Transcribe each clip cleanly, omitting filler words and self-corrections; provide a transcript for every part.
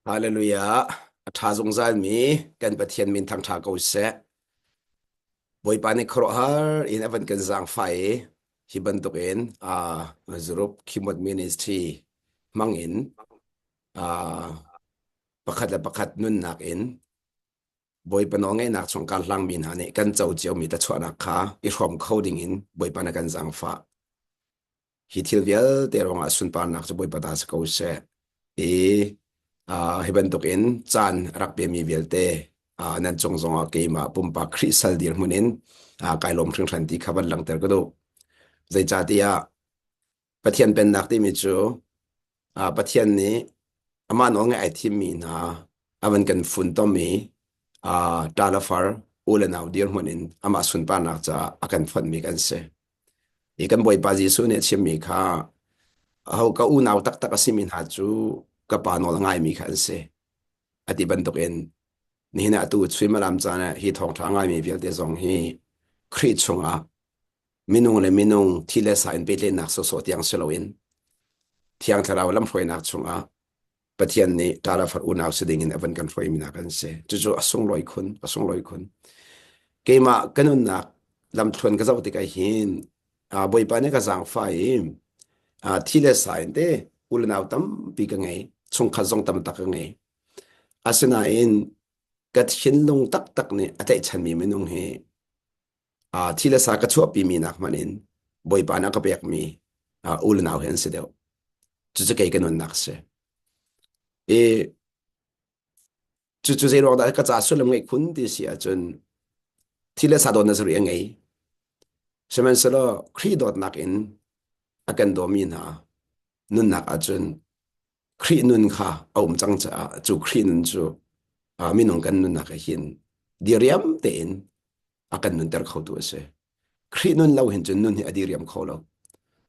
ฮาเลลูยาทาจงซาลมีกันปะเทียนมินทางทาเกาเสบอยปานิครอฮาร์อินอวันกันจางไฟฮิบันตุกเอ็นซรุปคิมวดมินิสทรีมังอินประคัดและประคัดนุนนักอินบอยปนองไงนักสงการลังมินหานี่กันเจ้าเจียวมีแต่ชวนักขาอีรอมโคดิ้งอินบอยปานักันจางฟ้าฮิทิลเวลเตรองอาสุนปานักจะบอยปาตาสเกาเสhibantukin chan rakpe mi velte nan chongjong keima pumpa khrisal dir munin kailom thring than ti khaban lang ter kodo zai chatia pathian pen nak ti mi chu pathian ni ama no nge ai thim mi na awan kan fun to mi talafar ulenaw dir munin ama sun pa nak cha akan fan mi kan se ikan boy pa jisu ne chim mi kha hau ka unaw tak tak asimin ha chu kapano ngai mi khan se ati bantukin ni hina tu chui malam chana hi thong tha ngai mi vel te zong hi khri chunga minung le minung thile sa in pele nak so tiang seloin thiang tharaw lam hroi nak chunga pathian ni tala far unaw seding in avan kan hroi mi nak kan se chu asung loi khun keima kanun nak lam thun ka zaw ti kai hin boi pa ne ka jang fai thile sa in te ulnaw tam pi ka ngai chung khazong tam tak ngai asina in kat hin lung tak tak ni atai chan mi menung he thila sa ka chu pi mi nak manin boi pa na ka pek mi ul naw hen se deu chu chu kai kanon nak se chu zero da ka cha su lam ngai khun ti sia chun thila sa don na zuri ngai semen selo khri dot nak in akan do mi na nun nak achun khri nun kha aum chang cha chu khri nun chu minung kan nun nak hin diriam te in akan nun ter khau tu se khri nun law hin chun nun hi adiriam kholo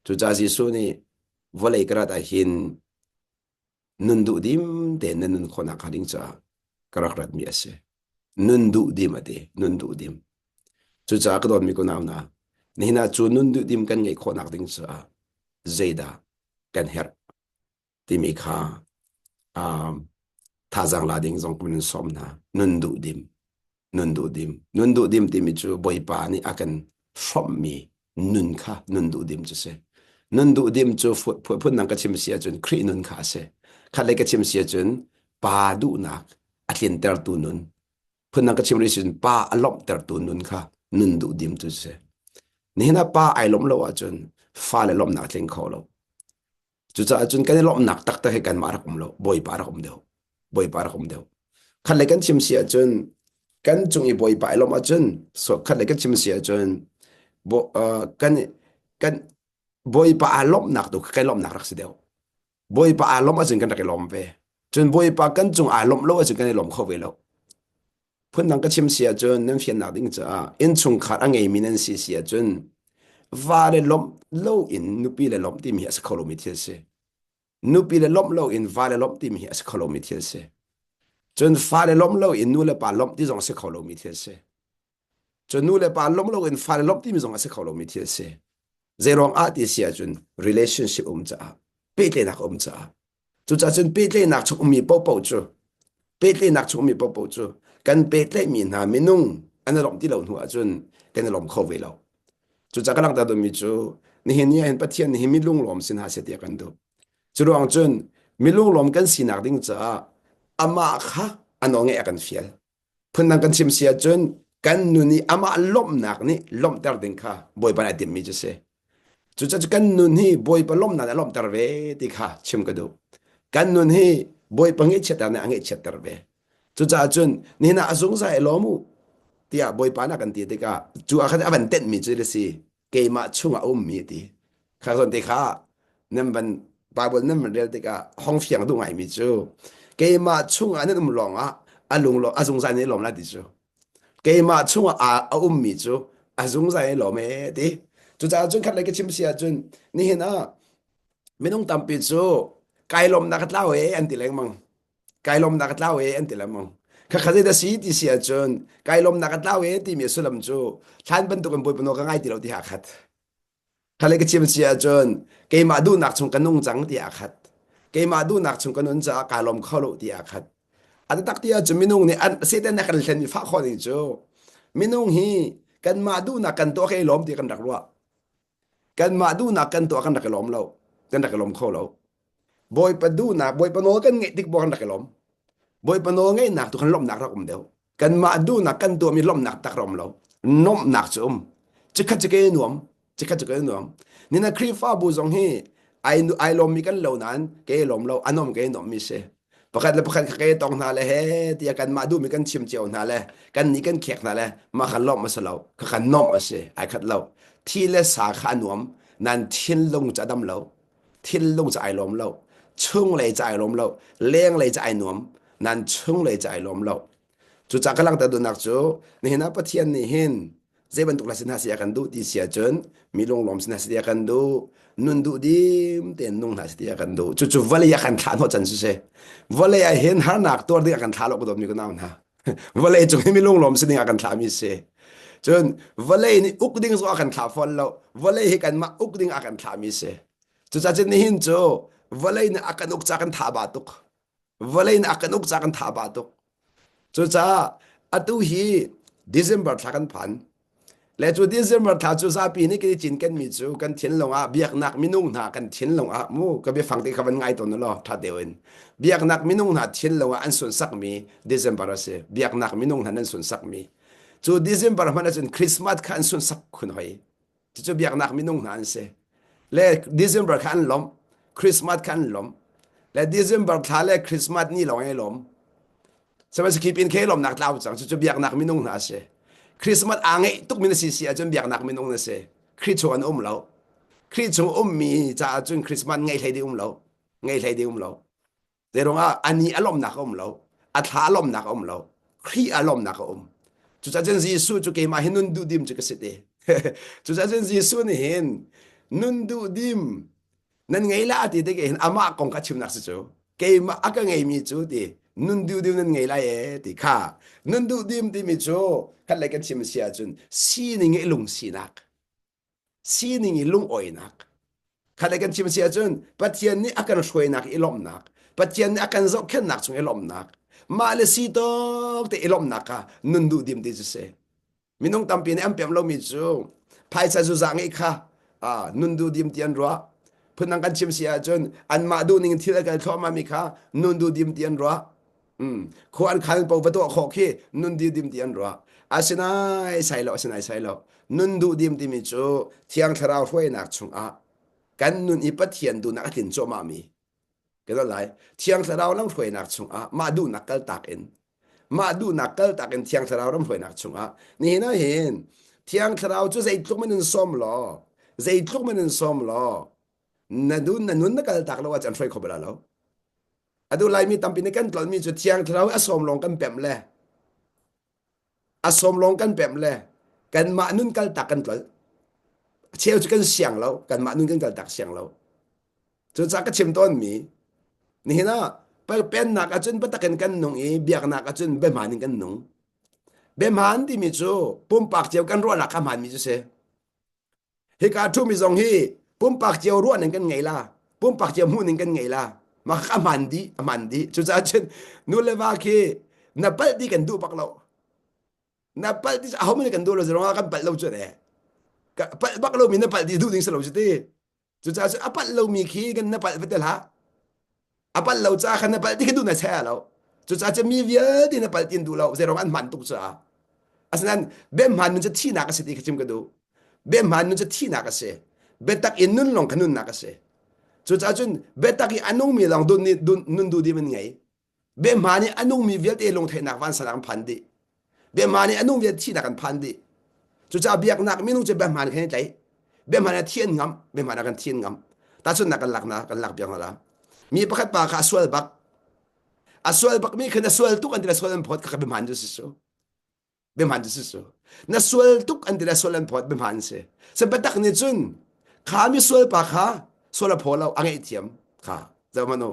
chu cha ji su ni volei kra ta hin nun du dim te nun khona khaling cha karakrat mi ase nun du dim ate nun du dim chu cha ka don mi ko naw na ni na chu nun du dim kan ngai khona ding cha zeida kan her ti mi kha tha jang la ding jong kun som na nun du dim ti mi chu boi pa ni akan from mi nun kha nun du dim chu se nun du dim chu phun nang ka chim sia chun khri nun kha se kha le ka chim sia chun pa du nak atlin ter tu nun phun nang ka chim ri chun pa alom ter tu nun kha nun du dim chu se ni na pa ai lom lo a chun fa le lom na tling kho lo chu cha chun kan lom nak tak ta he kan mar kum lo boi pa ra kum deu khan le kan chim sia chun kan chung i boi pa lom a chun so khan le kan chim sia chun bo kan boi pa lom nak tu kan lom nak rak se deu boi pa lom a chun kan rak lom ve chun boi pa kan chung a lom lo a chun kan lom kho ve lo phun nang ka chim sia chun nem fian nak ding cha in chung khat angai minan si sia chun va le lom lo in nu pi le lom ti mi as kholomi thil se nu pi le lom lo in va le lom ti mi as kholomi thil se chun fa le lom lo in nu le pa lom ti jong se kholomi thil se chun nu le pa lom lo in fa le lom ti mi jong as kholomi thil se zerong a ti sia chun relationship cha pe le nak cha chu cha chun pe le nak chu mi po chu pe le nak chu mi po chu kan pe le mi na minung an lom ti lo hu a chun kan lom kho ve lo chu cha ka lang ta do mi chu ni hin ya hen pathian ni mi lung lom sin ha se ti kan do chu rong chun mi lung lom kan sinak ding cha ama kha anong e kan fiel phun nang kan chim sia chun kan nu ni ama lom nak ni lom tar ding kha boi pa na tim mi chu se chu cha kan nu ni boi pa lom na lom tar ve ti kha chim ka do kan nu ni boi pa nge chet na nge chet tar ve chu cha chun ni na azung sa elomu tia boi pa na kan ti te ka chu a kha avan ten mi chu le si ke ma chunga mi ti kha son te kha nem ban bible nem rel te ka hong fiang du ngai mi chu ke ma chunga ne dum long alung lo azung sa ne lom la ti chu ke ma chunga mi chu azung sa ne lom e ti chu cha chun khat le ke chim sia chun ni hena minung tam pi chu kai lom na khat lao e an ti leng mang kai lom na khat lao e an ti leng mang kha khaje da si ti sia chun kai lom na khat lao e ti mi sulam chu than ban tu kan boi pano ka ngai ti lo ti ha khat khale ke chim sia chun ke ma du nak chung kanung chang ti a khat เกมาดูนักชุงกันนจะกาลมเข้าโลดีอาคัดอันตักที่จะมินุงเนี่ยอันเสด็จนักเรียนฟ้าข้อนี้จูมินุงฮีกันมาดูนักกันตัวเคยล้มที่กันดักรัวกันมาดูนักกันตัวกันดักล้มเรากันดักล้มเข้าเราบอยปดูนักบอยปโนกันไงติ๊กบอกกันดักล้มบอยปโนไงนักตัวกันล้มนักรักผมเดียวกันมาดูนักกันตัวมีล้มนักตักล้มเราน้มนักจุ่มจะขัดจะเกยหนวมจะขัดจะเกยหนวมนี่นะครีฟ้าบูซงฮีไอลมมีกันเหล่านั้นเกยลมเราอันนมเกยหนวมมีเสประกันเกยตองนาเลยเฮ้ที่กันมาดูมีกันชิมเจียวนาเลยกันนี่กันเขียกนาเลยมาขันล้มมาสลาวขันน้มมาเสไอขัดเราที่เลสาขาหนวมนั้นทิ้นลงจะดำเราทิ้นลงจะไอลมเราชุ่งเลยจะไอลมเราเลี้ยงเลยจะไอหนวมนั้นชุ่งเลยจะไอลมเราจุจากกำลังตะดูนักจูนี่เห็นนะปะเทียนนี่เห็นเจ็บันตุกลาสินาเสียกันดูที่เสียจนมีลงลมสินาเสียกันดูนุนดูดีมเต็นนุ่งนาเสียกันดูจุวะเลยกันทานหัวจันทร์เสวะเลยเห็นหานักตัวเดียกันทานออกตัวมีก็น่านะวะเลยจงให้มีลงลมสินากันทามีเสจนวะเลยนี่อุกดิ้งสกันทาฟอลแล้ววะเลยให้กันมาอุกดิ้งกันทามีเสจุจากนี่เห็นจูวะเลยนี่อากันอุกจากกันทาบาตุกวะเลยนี่อากันอุกจากกันทาบาตุกจุจ้าอตุฮีดิเซมเบอร์ทักันพันและจุดิเซมเบอร์ทัจุซาปีนี้ก็จินกันมีจูกันเทียนลงเบียกนักมินุ่งหากันเทียนลงมูก็ไปฟังที่คำง่ายตัวนั่นหรอถ้าเดียวเองเบียกนักมินุ่งหาเทียนลงอันส่วนสักมีดิเซมเบอร์เสเบียกนักมินุ่งหานั้นส่วนสักมีจูดิเซมเบอร์มันจะคริสต์มาสขันส่วนสักคุณหอยจูเบียกนักมินุ่งหาอันเสและดิเซมเบอร์ขันล้มคริสต์มาสขันล้มและดิเซมเบอร์ท้าและคริสต์มาสนี่ลงให้ล้มสมัยสกิปอินเคลมนักลาวจังจะเบียกนักมินุงนาเสคริสต์มาสอ่างไอ้ตุกมินสิเสียจนเบียกนักมินุงนาเสคริสต์ชวนเราคริสต์ชวนมีจะจนคริสต์มาสไงเลยดีเราไงเลยดีเราเดี๋ยวว่าอันนี้อารมณ์นักเราอัฐาอารมณ์นักเราครีอารมณ์นักจุดจันซีสูจุเกมาเห็นนุนดูดิมจุกสิเดจุดจันซีสูนี่เห็นนุนดูดิมนั่นไงล่ะที่เด็กเห็นอามาคงกัดชิมนักสิจูเกมาอักไงมีจูดีนุนดูดิมนั่นไงล่ะที่ข้านุนดูดิมที่มีจูขัดเลยกันชิมเสียจุนสีนี่ไงลุงสีนักสีนี่ไงลุงอ้อยนักขัดเลยกันชิมเสียจุนปัจจัยนี้อาการช่วยนักอีลมนักปัจจัยนี้อาการจะแค่นักจงอีลมนักมาเลสีตอกแต่อีลมนักนุนดูดิมที่จะเสมิน้องตำปีนี้อันเปียมเรามีจูภายใต้จุดสังเกตค่ะนุนดูดิมที่อันรัวเพื่อนกันชิมเสียจนอันมาดูนิ่งที่ละกันเข้ามามีค่ะนุนดูดิมที่อันรัวควรขันปวัตถุขอขี้นุนดูดิมที่อันรัวอาศัยใส่แล้วอาศัยใส่แล้วนุนดูดิมที่มีจูเที่ยงทราวช่วยนักชงกันนุนอีปัจเจียนดูนักถิ่นโจมามีก็ได้เที่ยงทราวนั่งช่วยนักชงมาดูนักกัลตักเอ็นมาดูนักกัลตักเอ็นเที่ยงทราวนั่งช่วยนักชงนี่นะเห็นเที่ยงทราวจะใจทุกมันนซ้อมล้อใจทุกมันนซ้อมล้อนั่นดูนั่นนุนนักกัลตักแล้วว่าจะช่วยขบแล้วอดูไลมีตำปีนกันตอนมีจุดเที่ยงทราวอสมลงกันแปมเลยอสมลงกันแปมเลยกันมานุนกัลตักกันตอนเชี่ยวจะกันเสียงแล้วกันมานุนกันกัลตักเสียงแล้วจุดจากก็ชิมต้นมีนี่นะเป็นนักจนปตักกันนงเบียกนักจนเบมานกันนงเบมานที่มีจูปุ่มปากเจียวกันรัวหลักขมันมีจูเสเฮกาทุ่มีทรงฮีปุ่มปากเจียวรัวนึงกันไงล่ะปุ่มปากเจียวหูนึงกันไงล่ะมาขมันดีจุดจากจนนู่นเลยว่าคีนับปัดดีกันดูปักเรานับปัดดีเขาไม่กันดูเราจะร้องกันปัดเราจุดเนี่ยปักเรามีนับปัดดีดูดิ้งสลบจุดที่จุดจากจนปัดเรามีคีกันนับปัดเป็นเดล่ะปัดเราจ้าขันนับปัดที่กันดูในแช่เราจุดจากจะมีเยอะที่นับปัดที่ดูเราจะร้องอันมันตุกจ้าอันนั้นเบมหันมันจะที่นักสิที่เขาจิมกันดูเบมหันมันจะที่นักสิเบตักอินนุนลงขนุนนักสิจุดจากจนเบตักอิอันนุ่งมีลองดูนี่ดูนุนดูดีมันไงเบมหันนี่อันนุ่งมีเวียดเอลงเทนักวันสลังพันดิเบมหันนี่อันนุ่งเวียดที่นักกันพันดิจุดจากเบียกนักไม่นุ่งจะเบมหันแค่ไหนเบมหันเทียนงำเบมหันกันเทียนงำแต่ส่วนนักกันหลักนะกันหลักเบียงละมีประคัตปากสวลบักสวลบักมีคือสวลทุกอันที่สวลพอดกับเบมหันจุดสิเบมหันจุดสินะสวลทุกอันที่สวลพอดเบมหันเสสเปตักนี่จุนขามีสวลปากขาสวลพอเราอังไอเทียมขาจะมาโน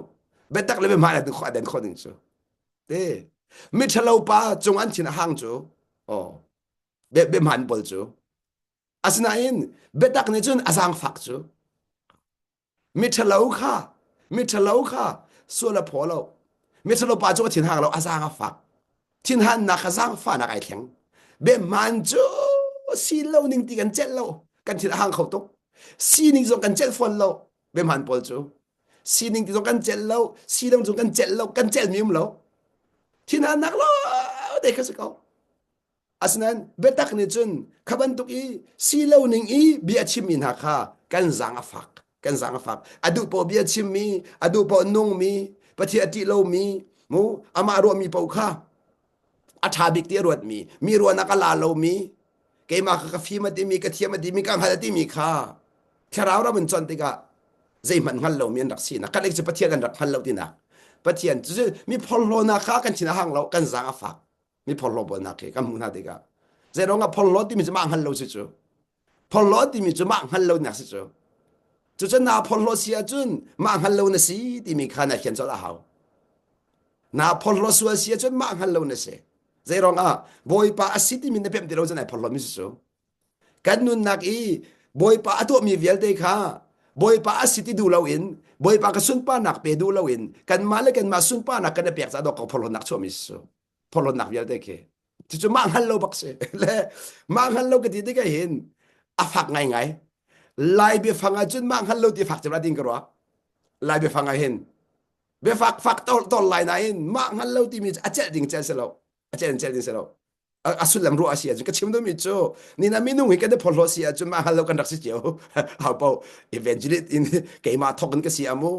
เบตักเลยเบมหันถึงข้อเด่นข้อหนึ่งจูเด้มิทะเลาปาจงอันชินห่างจูเบมหันบอลจูอาศัยเบตักนี่จุนอาสังฟักจูมิทะเลาค่ะ มิทะเลาค่ะส่วนละพอเรามิทะเลาปาจูทินหางเราอาซางฟักทินหันนักซางฟ้านักไอแข็งเบมันจูสีเรานิ่งตีกันเจ็ดเรากันทินหางเขาตกสีนิ่งจงกันเจ็ดฟอนเราเบมันปอลจูสีนิ่งที่จงกันเจ็ดเราสีเราจงกันเจ็ดเรากันเจ็ดมิมเราทินหันนักเราเด็กเขาasnan betak ni chun khaban tuk I silo ning I bia chimin ha kha kan zang afak adu po bia chimmi adu po nung mi pathi ati lo mi mu ama ro mi po kha atha bik ti rot mi ro na kala lo mi ke ma ka fi ma ti mi ka thia ma ti mi ka ha ti mi kha tharau ra mun chon ti ka zai man hal lo mi rak si na ka lek che pathia kan rak hal lo ti na pathian chu mi phol lo na kha kan china hang lo kan zang afakมีพอลบนักเกกัมมุนาติกาเจรองกับพอลที่มีจะมาหันเราสิจูพอลที่มีจะมาหันเรานักสิจูจุดนาพอลเสียจุนมาหันเราเนี่ยสิที่มีขนาดเขียนจะละหาวนาพอลสัวเสียจุนมาหันเราเนี่ยสิเจรองบอยปาอสิที่มีในเพิ่มที่เราจะไหนพอลมิสิจูกันนุนนักอีบอยปาตัวมีเวลเดค่ะบอยปาอสิที่ดูเราอินบอยปากระสุนป้านักเปดูเราอินกันมาเลยกันมาสุนป้านักกันเปียกจะดอกกับพอลนักชั่วมิสิจูพอลนักเยอะได้แค่จะมาหันเราบักเสและมาหันเราก็ที่ได้ก็เห็นอาฟักไงไล่ไปฟังจนมาหันเราที่ฟักจะมาดิ้งกระวะไล่ไปฟังเห็นไปฟักต้นไล่ไหนมาหันเราที่มีอาเจดิ้งเจสเราอาเจดิ้งเสเราอาสุดลำรัวอาเซียจนก็ชิมดูมิจูนี่นะมีนุ่งกันได้พอลเสียจนมาหันเรากันรักสิเจียวเอาเปล่าอีเวนต์อินเกยมาทอกกันก็เสียมู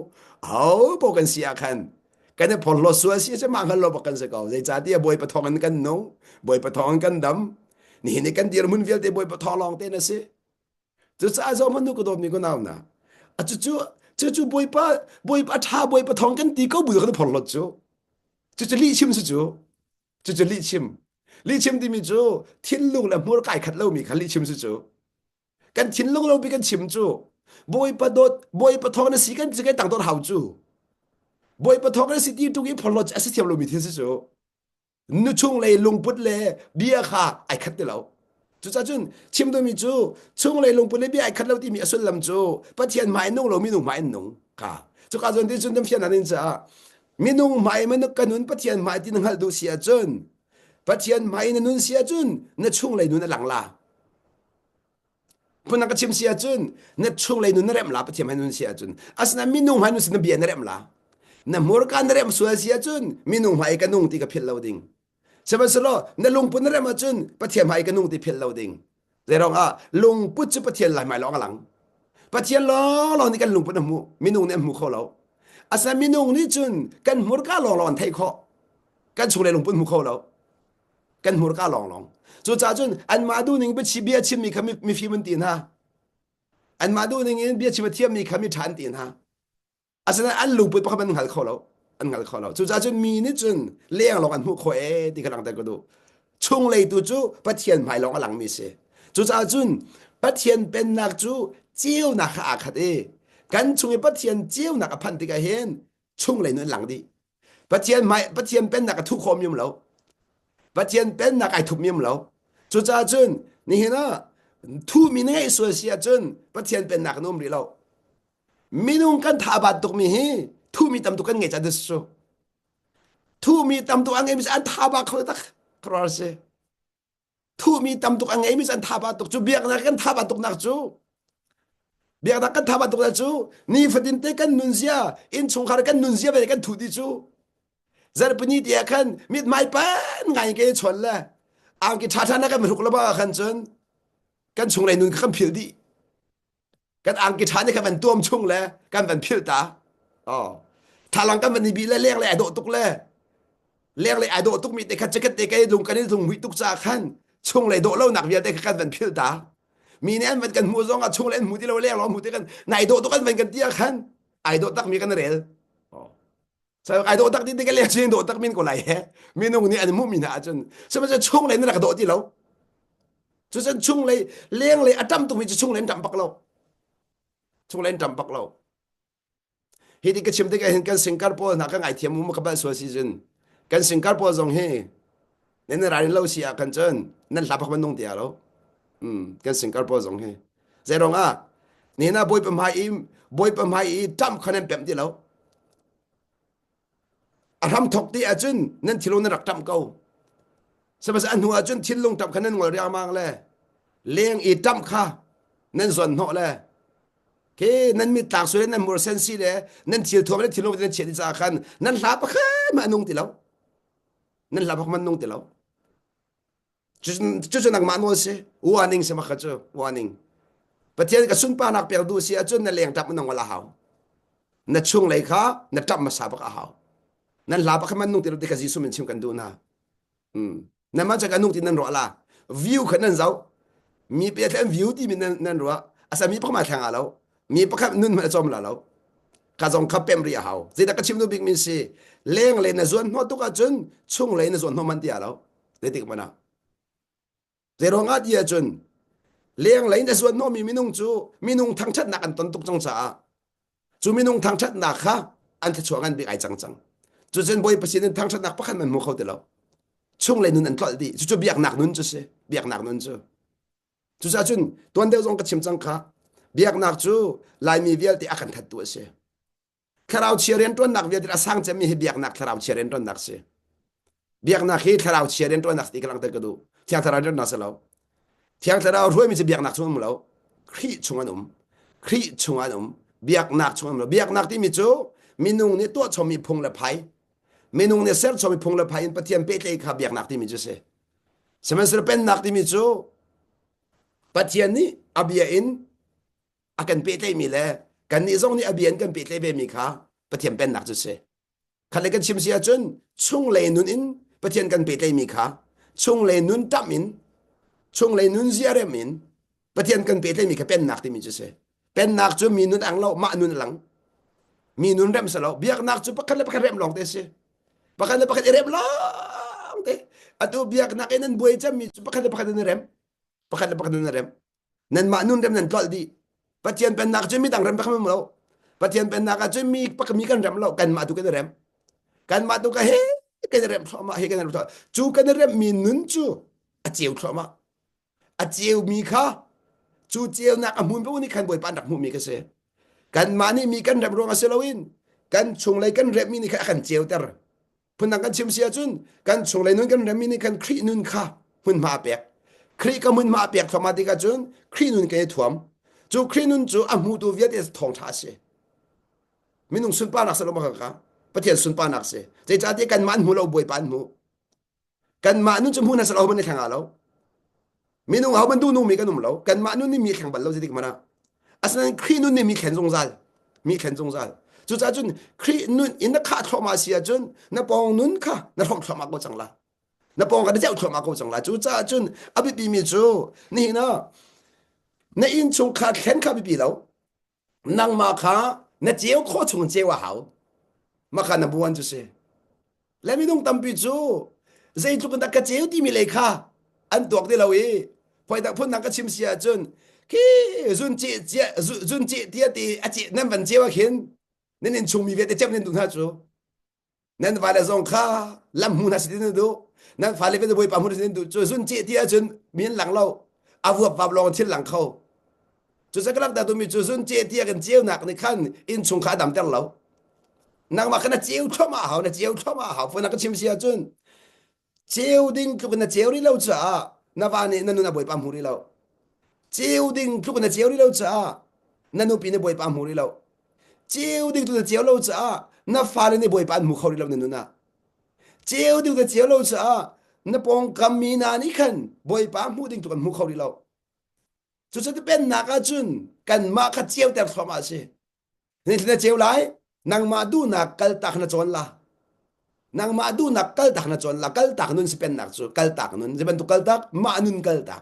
เอาเปล่ากันเสียคันกันพอลสัวเสียจะมาหันเราบักกันซะก่อนใจจ้าที่บอยปะทองกันน้องบอยปะทองกันดำนี่นี่กันเดียร์มุนเวียลที่บอยปะทองลองเต้นนะสิจุดจ้าจอมันดูก็ดมนี่ก็น่านะจุบอยปะท่าบอยปะทองกันตีก็บุยกันพอลจูจุลี่ชิมสิจุลี่ชิมที่มีจูทิ้นลุงแล้วมัวไก่ขัดเล่ามีขัดลี่ชิมสิจูกันทิ้นลุงเราไปกันชิมจูบอยปะโดดบอยปะทองนั่นสิกันจะกันต่างตัวหาวจูบอยปะทองกันสิที่ตุกี้พอลจะสิเทียมเรามีที่สิจูนุช่วงเลยลงปุดเลยเบียค่ะไอ้ขัดเดียวจุดจ้าจุนชิมตัวมีจูช่วงเลยลงปุดเลยเบียไอ้ขัดเราที่มีอสุลลำจูปะเทียนไม้นุ่งเรามีนุ่งไม้นุ่งค่ะจุดการจุนที่จุนทำเพียงนั้นจ้ามีนุ่งไม้มันกันนุนปะเทียนไม้ที่นึงหัดดูเสียจุนปะเทียนไม้นุนเสียจุนนุช่วงเลยนุนหลังลาพนักก็ชิมเสียจุนนุช่วงเลยนุนเริ่มลาปะเทียนไม้นุนเสียจุนอาศัยมีนุ่งไม้นุนสินเบียนเริ่มลานะมัวกันเริ่มสวยเสียจุนมีนุ่งไม้กันนุ่งที่กับเพียรเราดิ่งใช่ไหมสโลนะลุงปุ่นเริ่มมาจุนปะเทียนไม้กันนุ่งที่เพียรเราดิ่งเรื่องลุงปุ่นจะปะเทียนไหลไม้ร้องหลังปะเทียนร้องนี่กันลุงปุ่นหมูมีนุ่งเนี่ยหมูเขาเราอาศัยมีนุ่งนี่จุนกันมัวกันร้องไทยเขากันช่วยลุงปุ่นหมูเขาเรากันมัวกันร้องจุดจ้าจุนอันมาดูนึงเป็นชีเบียชิมมีคำมีฟิมันตีนฮะอันมาดูนึงเบียชิมเทียมมีคำมีฐานตีนฮะอาศัยอันลุงปุ่นพะมันหันเขาเราอันงัลเขาเราจุจ้าจุนมีนี่จุนเลี้ยงลงอันหูโคเอที่กำลังแต่ก็ดูช่วงเลยตัวจูปะเทียนหมายลงหลังมีเสจุจ้าจุนปะเทียนเป็นนักจูเจียวนักอาคัดเอกันช่วงปะเทียนเจียวนักพันติกาเห็นช่วงเลยนั่นหลังดีปะเทียนหมายปะเทียนเป็นนักทุกขมิมเราปะเทียนเป็นนักไอทุกมิมเราจุจ้าจุนนี่เห็นนะทุมีนี่ไอ้ส่วนเสียจุนปะเทียนเป็นนักนุ่มหรือเรามีนุ่งกันทาบัดตุกมีฮีทุมีตำตุกันไงจะดิสุทุมีตำตุกันไงมิสันทาบะเขาตักครอสทุมีตำตุกันไงมิสันทาบะตุกจูเบียกนักกันทาบะตุกนักจูเบียกนักกันทาบะตุกนักจูนี่ฟดินเตกันนุนเซียอินชงคาร์กันนุนเซียไปกันทุดิจูซาร์ปนีเดียกันมิดไม่เป็นไงเกยชนละอังกิชาทานักกันมันถูกระบากันจนกันชงเลยนุนกันพิลดีกันอังกิชานี่กันมันตัวมชงแล้วกันมันพิลตาถ้าหลังกันมันนี่บีเลี้ยงเลยไอโดตุกเลยเลี้ยงเลยไอโดตุกมีแต่ขัดจะกันแต่ไกลงกันนี่ถุงวิตุกซาขันช่วงเลยโดเล่าหนักเบียแต่กันเป็นพิลตามีเนี่ยมันกันมูซองอ่ะช่วงเล่นมูที่เราเลี้ยงเรามูที่กันนายโดตุกกันเป็นกันเตี้ยขันไอโดตักมีกันเรลใช่ไอโดตักที่กันเลี้ยงจริงโดตักมีนก็ไหลแฮมีนุ่งนี่อันมุมีนะจนใช่ไหมจะช่วงเลยนั่นแหละโดที่เราจนช่วงเลยเลี้ยงเลยอัดจำตุกมีจะช่วงเล่นจำปักเราช่วงเล่นจำปักเราเฮดิกชิมติกเห็นกันสิงคโปร์นักไอเทียมมุมกับบ้านสวนซีซันกันสิงคโปร์จงเฮนั่นร้านเราเสียกันจนนั่นหลับพักมันนงเดียวกันสิงคโปร์จงเฮเจรองนี่นะบอยเป็นไม้จำคะแนนแบบที่เรา อารำทกตีอาจุนนั่นทิลงนรักตำเก่าสมัยอันหัวจุนทิลงตำคันนั้นงอเรียมางเลยเลี้ยงอีตำค่ะนั่นส่วนเหาะเลยเคนั่นมีตากสวยนั่นมัวเซนซีเลยนั่นทิลทัวนั่นทิลงนั่นเฉียดจากคันนั่นลาบค่ะมานุ่งติเรานั่นลาบมันนุ่งติเราจุดนักมาโนเสวานิงเสมาขจวานิงประเทศก็สุนปานักเปียดูเสียจุนนั่นเลี้ยงตับมันนองวลาหาวนั่นช่วงเลยค่ะนั่นตับมาสาบกหาวนั่นลาบมันนุ่งติเราเด็กจิสุมันชิมกันดูนะนั่นมาจากการนุ่งตินั่นรัวละวิวขนาดเจ้ามีเปียแทนวิวที่มีนั่นรัวอาศัยมีพวกมาแข่งเรามีพวกนุ่นมาจอมเราข้าจงขับเป็นเรียหาวสิแต่ก็ชิมดูบิ๊กมินซีเลี้ยงเลยในส่วนหัวตุกจุนช่วงเลยในส่วนหัวมันเดียเราเด็กมันนะเจรองอาดีจุนเลี้ยงเลยในส่วนหัวมีนุ่งจูมีนุ่งทางชัดหนักอันต้นตุกจงสาจูมีนุ่งทางชัดหนักค่ะอันที่ช่วงกันบิ๊กไอจังจูเจนบอยประสิทธิ์ทางชัดหนักพักมันมุขเขาเดียวช่วงเลยนุ่นอันตลอดดีจูเบียกหนักนุ่นจูเสเบียกหนักนุ่นจูจะจุนตัวเดียวจงกระชิมจังค่ะเบียกหนักจูลายมีเวียลที่อาการทัดตัวเสคาราวเชียร์เรนตัวหนักเวียลที่อาสังจะมีเบียกหนักคาราวเชียร์เรนตัวหนักเสเบียกหนักที่คาราวเชียร์เรนตัวหนักที่กำลังเตะกระดูเที่ยงคาราวเรนนักเสลาเที่ยงคาราวรวยมีจะเบียกหนักช่วงมั้งแล้วครีชงอันครีชงอันเบียกหนักช่วงมั้งเบียกหนักที่มีจูมีนุ่งนี่ตัวชมมีพงละไพมีนุ่งเนี่ยเซลชมมีพงละไพอินปะเทียนเปเตยค่ะเบียกหนักที่มีจูเสสมัยสุดเป็นหนักที่มีจูปัจจัยนี้อเบียอินอากันเปเตมีแลกันนี่ทรงนี้อเบียนกันเปเตเบมีค่ะปัจจัยเป็นหนักจุดเสคันเลยกันชิมเสียจนช่วงเลยนุนอินปัจจัยกันเปเตมีค่ะช่วงเลยนุนตับมินช่วงเลยนุนเสียเรมินปัจจัยกันเปเตมีค่ะเป็นหนักที่มีจุดเสเป็นหนักจุดมีนุนอังเรามานุนหลังมีนุนเร็มสลาวเบียกหนักจุดปักกันเลยปักกันเร็มลองเตเสปักกันเลยปักกันเร็มลองเตอะตัวเบียกหนักเอ็นบวยจะมีจุดปักกันเลยปักกันเร็มปักกันเลยปักกันเร็มนั่นมานุนเร็มนั่นตอลดีปัจจัยเป็นหนักจุดมีต่างเร็มปักกันเราปัจจัยเป็นหนักจุดมีปักมีกันเร็มเรากันมาตุกันเร็มกันมาตุกันเฮ้กันเร็มทอมาเฮ้กันเร็มทอจูกันเร็มมีนุนจูอาเจียวทอมาอาเจียวมีค่ะจูเจียวหนักหุ่นพวกนี้ขันบวยปานหนักหุ่นมีกันเสกันมานี่มีกันเร็มรวงอาเซลวินกันชงเลยกันเร็มมีนี่ขันเจียวเตอร์พุ่นนังกันชิมเสียจุนกันชงเลยนุนกันเร็มมีนี่ขันครีนุนค่ะหุ่นมาเปียกครีก็หุ่นมาเปียกทอมาติกาจุนครีนุนกันถ่วมจูครีนุนจูอามูตูเวียดเอสทองท้าเสมีนุ่งสุนปานักสลมาค่ะประเทศสุนปานักเสใจจ่าที่กันมันหูเราบวยปานหูกันมานุ่นจมูกน่ะสลามันในทางเรามีนุ่งเอามันดูนุ่งมีกันนุ่มเรากันมานุ่นนี่มีแข่งบัลเราจะดิกมานะอาศัยครีนุ่นนี่มีแข่งจงใจมีแข่งจงใจจุจ่าจุนครีนุ่นอินนักข้าทอมาเสียจุนนับปองนุ่นค่ะนับทองทอมาก็จังละนับปองกันเจ้าทอมาก็จังละจุจ่าจุนอภิปีมีจูนี่นะในอินชงขาดแขนข้าปีแล้วนางมาค่ะ那只有可从这话好，嘛看那不完就是。来没弄当比住，这做个那个只有地米来卡，按多的了喂，回到碰那个亲戚啊准，去准姐爹的啊姐那份这话钱，那人聪明的接人动他做，那发了上卡，蓝木那是真多，那发了个会把木那是真多，做准姐爹准免人老，啊我把老天人口。จุดสักลักแต่ตัวมีจุดส่วนเจียกันเจียวหนักในขั้นอินชงขาดำจังเรานางมาขณะเจียวชอบมาหาเนี่ยเจียวชอบมาหาฝนนักชิมเสียจุนเจียวดิ้งทุกคนเจียวนี่เราจ้านาฟานี่นั่นนู่นบ่อยปั๊มหูนี่เราเจียวดิ้งทุกคนเจียวนี่เราจ้านั่นนู่นปีนี่บ่อยปั๊มหูนี่เราเจียวดิ้งทุกคนเจียวเราจ้านาฟานี่บ่อยปั๊มหูเขานี่เรานั่นนู่นนะเจียวดิ้งทุกคนเจียวเราจ้านาปองคำมีนานี่ขันบ่อยปั๊มหูดิ้งทุกคนหูเขานี่เราจุดจะเป็นนักจุนกันมาขัดเจียวแต่ทำอะไรนี่ที่เจียวไรนางมาดูนักกัลตักนัจนละนางมาดูนักกัลตักนัจนละกัลตักนุนสิเป็นนักจุกัลตักนุนจะเป็นตุกัลตักมานุนกัลตัก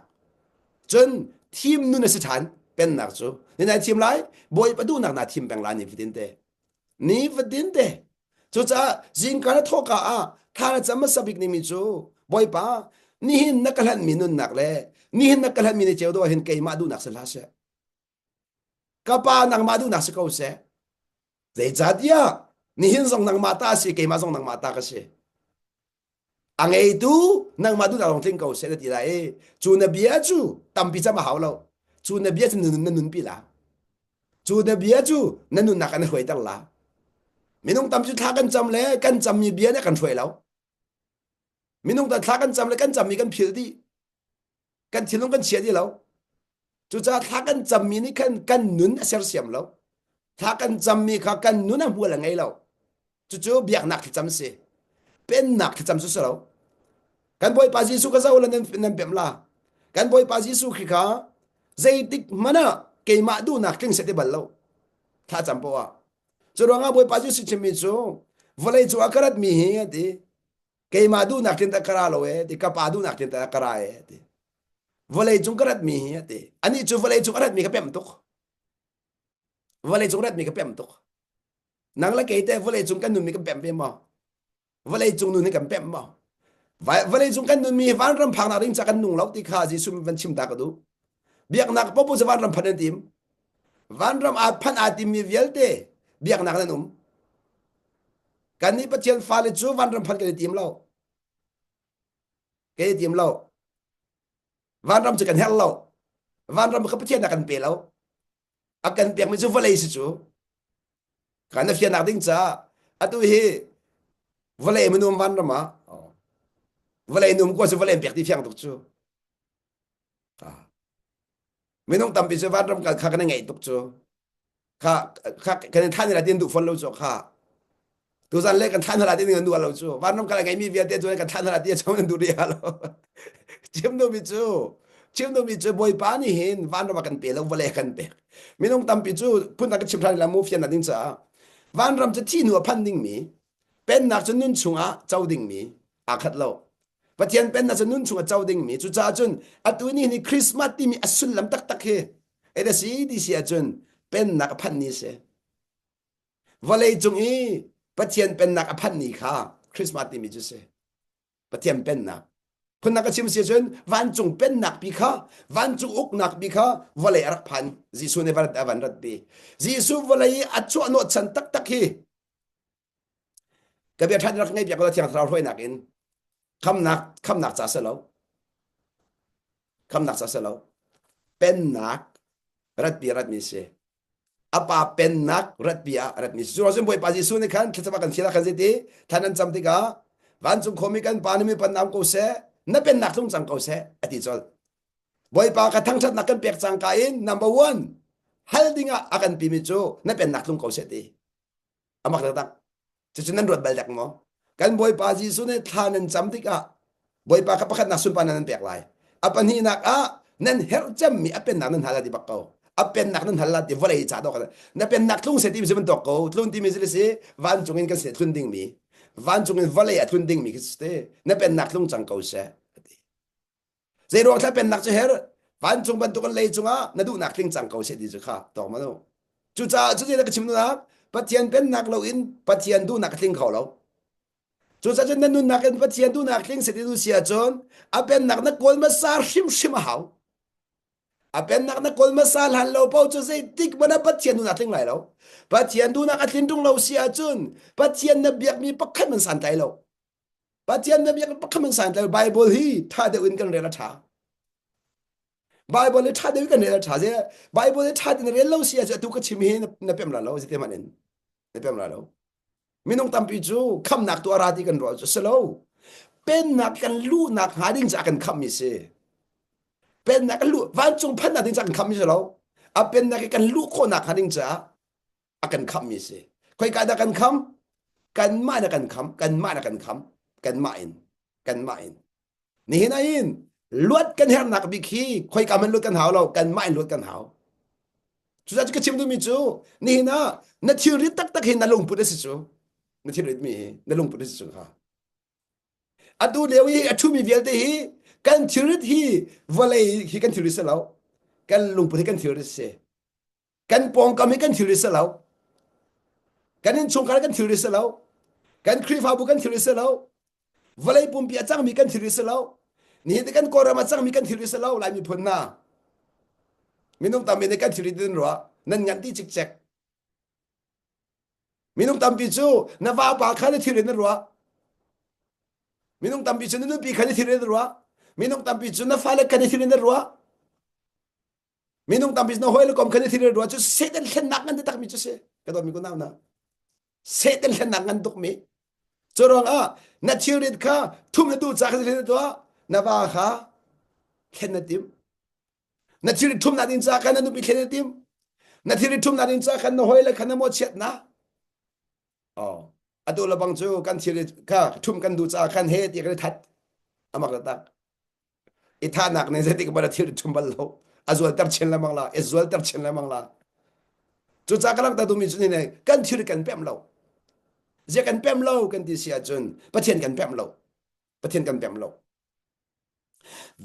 จนทีมนุนสิฉันเป็นนักจุนี่นายทีมไรบอยไปดูนักนาทีมแบ่งลานี่ฟดินเตนี่ฟดินเตจุดจะจิงกันทอกะถ้าจะมาสบิกนี่มิจูบอยป้านี่หินนักขันมีนุนนักเลยนี่เห็นนักการมีในเจ้าตัวเห็นเกยมาดูนักเสลาเสกป้านักมาดูนักสกาวเสใจจัดยานี่เห็นส่งนักมาตาสิเกยมาส่งนักมาตาก็เสอังเอตูนักมาดูนักลงทิ้งเขาเสได้ทีไรจูนเบียจูตั้มพิจารณาหาเราจูนเบียจูนุนปีละจูนเบียจูนุนนักกันหวยตั้งละ มีน้องตำจุทากันจำแล้วกันจำมีเบียเนี่ยกันช่วยแล้วมีน้องตาทากันจำแล้วกันจำมีกันผิดดีกันที่น้องกันเชียดีแล้วจุจะทากันจำมีนี่กันนุนเสียเสียมแล้วทากันจำมีค่ะกันนุนหัวละไงแล้วจุเบียกหนักที่จำเสียเป็นหนักที่จำสุดแล้วกันบ่อยปาจิสุก็เจ้าแล้วนั่นเป็นล่ะกันบ่อยปาจิสุคือค่ะใจติกมันน่ะเกยมาดูหนักถึงเสด็จบัลแล้วถ้าจำบ่ว่าจุรางบ่อยปาจิสุจะมีจูวลัยจูอาการัดมีเหี้ยดิเกยมาดูหนักถึงตะกราโลเอดิกับปาดูหนักถึงตะกราเอดิวลัยจุงกรัดมีเหี้ยดิอันนี้จูวลัยจุงกรัดมีกับเป็มตุกวลัยจุงกรัดมีกับเป็มตุกนังละเกยแต่วลัยจุงกันนุนมีกับเป็มเปมบ่วลัยจุงนุนมีกับเป็มบ่วลัยจุงกันนุนมีวันรำพังนาริงจากกันนุงแล้วที่ข้าจิสุมวันชิมตากดูเบียกนักปอปุจะวันรำพันติมวันรำอาพันอาติมมีเวลเตเบียกนักนั่นกันนี้ประเทศฟาเลจูวันรำพันกันติมแล้วกันติมแล้ววันรำจะกันเฮลแล้ววันรำกับประเทศนักกันเปแล้วอากันเปียกไม่จูวลัยสิจูกันนั้นเฟียนักดิ้งจ้าอตุเฮวลัยมันนุ่มวันรำมาวลัยนุ่มกว่าจูวลัยเปียกที่เฟียงตุกจูไม่ต้องตำไปสวัสดิ์รำกันข้ากันไงตุกโจข้ากันท่านนี่ละเดียนดุฟันเราโจข้าตัวสันเล็กกันท่านละเดียนเงินดูเราโจวันน้ำกันไงมีเวียเดียนตัวกันท่านละเดียนชาวนั้นดูเรียเราชิมดูมิจูบ่อยปานี่เห็นวันรำกันเปแล้ววลัยกันเปไม่ต้องตำไปจูพุ่นนักชิมทานละมูฟยันนั่นจ้าวันรำจะที่หนัวพันดิ่งมีเป็นนักจนนุ่นชุงอ่ะเจ้าดิ่งมีอาคัดเราปะเทียนเป็นน่ะจะนุ่นชุงเจ้าดิ่งมีจุจ้าจุนอตุนี่นี่คริสต์มาสที่มีอสุลลำตักๆเฮเอเดสีดิเสียจุนเป็นนักพันนี้เสวลัยจุงอีปะเทียนเป็นนักพันนี้ค่ะคริสต์มาสที่มีจุเสปะเทียนเป็นนักพุ่นนักชิมเสียจุนวันจุงเป็นนักปีค่ะวันจุงอุกนักปีค่ะวลัยรักพันจิสุในวันตะวันรัดปีจิสุวลัยอัจฉริยะฉันตักๆเฮกะเบียท่านรักไงเปียกก็เทียงเราห้วยนักอินคำนักจะเสลาคำนักจะเสลาเป็นนักรัดปีรัดมีเสอปาเป็นนักรัดปีรัดมีส่วนซึ่งบ่อยปาจิสุนี่คันคิดว่ากันทีละคันสิทีท่านนั้นจำติกาวันจุงคมิกันปานิมีปันนามกูเสนั่นเป็นนักทุ่งจังกูเสอติจอลบ่อยปากระทั่งชัดนักกันเปียกจังกาอิน number 1ฮัลดิงะอากันปีมิจูนั่นเป็นนักทุ่งกูเสติอามักตักจะจุนั้นรวดเบลดักมอกันบ่อยปาจิสุเนี่ยทานันจำติกะบ่อยปากะปะคัดนักสุนปานันเปียกลายอปันฮีนักนั่นเฮรจัมมีอเป็นนักนั้นหาลาดิบักเกาอเป็นนักนั้นหาลาดิวลัยจ่าดอกนั่นเป็นนักทุ่งเสติมิมันตอกเกาทุ่งที่มีสิวันจงเงินกันเสทุนดิ่งมีวันจงเงินวลัยทุนดิ่งมีคือสเตนั่นเป็นนักทุ่งจังเกาเสเจรวงถ้าเป็นนักจะเฮรวันจงบรรทุกันเลยจงนั่นดูนักทิ้งจังเกาเสดีจุค่ะตอกมาโนจุจ้าจุเจนักชิมนุนักปัจเจียนเป็นนักเราอินปัจเจียนดูนักทิ้งเขาเราจุดนั้นนุนนักปัจจัยดูนักลิงเสด็จดูเสียจนอาเป็นนักนักกอลมาซาร์ชิมหาวอาเป็นนักนักกอลมาซาร์ฮันเราเป้าจะใส่ติ๊กมันปัจจัยดูนักลิงไรเราปัจจัยดูนักลิงตรงเราเสียจนปัจจัยนับเบียกมีปักขันมันสันใจเราปัจจัยนับเบียกปักขันมันสันใจไบเบิลฮีท่าเดินกันเรื่องช้าไบเบิลท่าเดินกันเรื่องช้าเสียไบเบิลท่าเดินเรื่องเราเสียจะตุกชิมเฮนับเป็นอะไรเราสิเท่านั้นนับเป็นอะไรเราไม่ต้องตำปีจูคำนักตัวราดีกันรอจะสโลเป็นนักกันลู่นักหาดิ้งจากกันคำมิเสเป็นนักกันลู่วันจงพันนักดิ้งจากกันคำมิเสเราเป็นนักกันลู่คนนักหาดิ้งจากกันคำมิเสใครกันนักกันคำกันมานักกันคำกันมานักกันคำกันมาอินนี่เห็นไหมลวดกันเฮรนักบิคีใครกันมันลวดกันหาวเรากันมาอินลวดกันหาวจุดนั้นก็ชิมดูมิจูนี่เห็นนะนัทธิริตักเห็นนั่งลงพุทธสิจูนั่นที่เรื่องมีนั่นลงพุทธสุขะอดูเลี้ยวฮีอชูมีเวลเตฮีกันทิริตฮีวลัยฮีกันทิริสแล้วกันลงพุทธกันทิริสเสกันปองกามีกันทิริสแล้วกันนินชงกันทิริสแล้วกันครีฟาบุกันทิริสแล้ววลัยปุ่มเปียจังมีกันทิริสแล้วนี่แต่กันกอรามาจังมีกันทิริสแล้วลายมีผลนะไม่ต้องตามมีในกันทิริดินหรอนั่นงานที่จิกมีน้องตำปีจูนาวาปาคันที่เรียนรัวมีน้องตำปีจูนนุ่มปีคันที่เรียนรัวมีน้องตำปีจูนฟ้าเล็กคันที่เรียนรัวมีน้องตำปีจูนห้อยลูกอมคันที่เรียนรัวจูเสด็จเล่นนักนั่นที่ตักมีจูเสกระโดดมีคนน้านะ เสตันเล่นนังกันตุกมีจรองนัดชีริตค่ะทุ่มนัดดูจากเล่นตัวนับว่าค่ะเข็นนัดดิมนัดชีริตทุ่มนัดดินจากกันนัดดูไปเข็นนัดดิมนัดชีริตทุ่มนัดดินจากกันนหอยเลยขันนโมเช็ดนะอดูละบังจูกันชีริตค่ะทุ่มกันดูจากกันเฮติกันทัดอามักตักอีท่านักในเสติกบาร์ชีริตทุ่มบัลโลอจวลตับเชนละมังละจวลตับเชนละมังละจูจากกันตัดดูมีจุดนี้กันชีริตกันเปี่ยมเราเจ้ากันเปี่ยมเรากันที่เสียจนประเทศกันเปี่ยมเราประเทศกันเปี่ยมเรา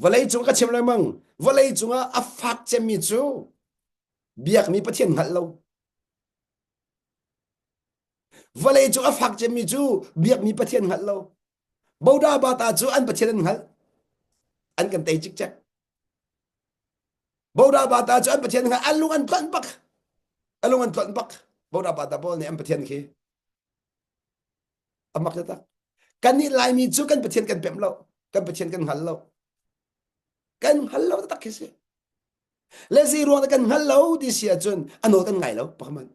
วันไหนจุงก็เชื่อเลยมั้งวันไหนจุงอ่ะฟักจะมีจูเบียกมีประเทศหัดเราวันไหนจุงอ่ะฟักจะมีจูเบียกมีประเทศหัดเราบ่าวดาบาตาจูอันประเทศนั้นหัดอันกันเตจิกจักบ่าวดาบาตาจูอันประเทศนั้นอันลุงอันพลันปักอันลุงอันพลันปักบ่าวดาบาตาบ่เนี่ยอันประเทศนี้อามักตักกันนี่ลายมีจูกันประเทศกันเปี่ยมเรากันประเทศกันหัดเรากันหัลโลตักเกษเลซีรวงกันหัลโลดิเสียจนอันโนกันไงแล้วปะมัน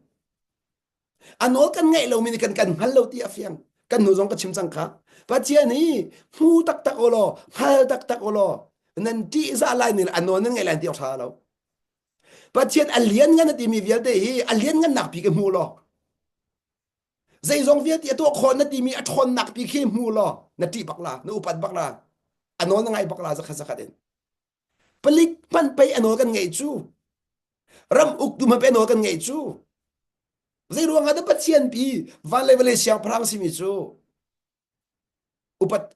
อันโนกันไงแล้วมีกันหัลโลที่อาฟียงกันหูจงก็ชิมจังค่ะปัจจัยนี้หูตักโอโลฮัลตักโอโลนั่นที่จะอะไรนี่อันโนนั่นไงแหละที่เอาท่าเราปัจจัยอันเลียนกันที่มีเวียดได้อันเลียนกันหนักปีกันหูโลใจจงเวียดตัวคนนั่นที่มีอัทนหนักปีกันหูโลนั่นที่บักลานั่นอุปัตบักลาอันโนนั่นไงบักลาจะขัดสักเด่นปลิกมันไปอนอกันไงจูรำอุกดูมันไปอนอกันไงจูใจรวงada pasien pi van level siang prang si mi chu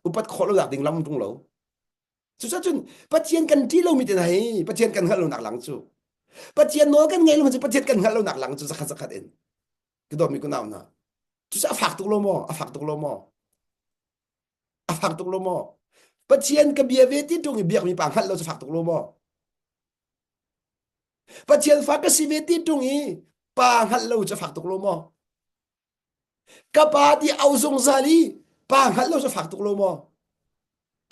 upat kholo dak ding lam tung lo chu sa chun pasien kan ti lo mi te nai pasien kan halo nak lang chu pasien no kan ngai lo chu pasien kan halo nak lang chu sa khat en ke do mi ku naw na chu sa fak tu lo mo afak tu lo mo afak tu lo mo pasien ka bia ve ti tung biak mi pang hal lo sa fak tu lo mo pasien fak ka si ve ti tung i pa hal lo sa fak tu lo mo ka pa ti au zong zali pa hal lo sa fak tu lo mo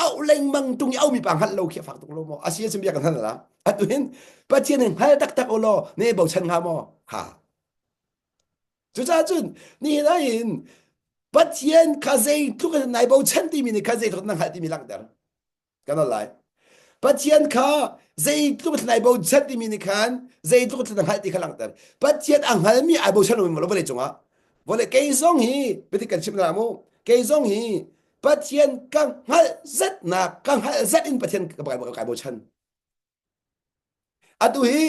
au leng mang tung au mi pang hal lo khia fak tu lo mo asia sim biak kan han la atuin pasien hal tak tak o lo ne bo chan nga mo ha chu cha chun ni na in pasien ka zei tu ka nai bo chan ti mi ni ka zei thot nang ha ti mi lang dar kan lai pasien ka zei tu ka nai bo chan ti mi ni kan zei tu ka nang ha ti khalang dar pasien ang hal mi ai bo chan lo bo le chunga bo le ke zong hi be ti kan chim na mo ke zong hi pasien kang hal zat na kang hal zat in pasien ka ba bo chan atu hi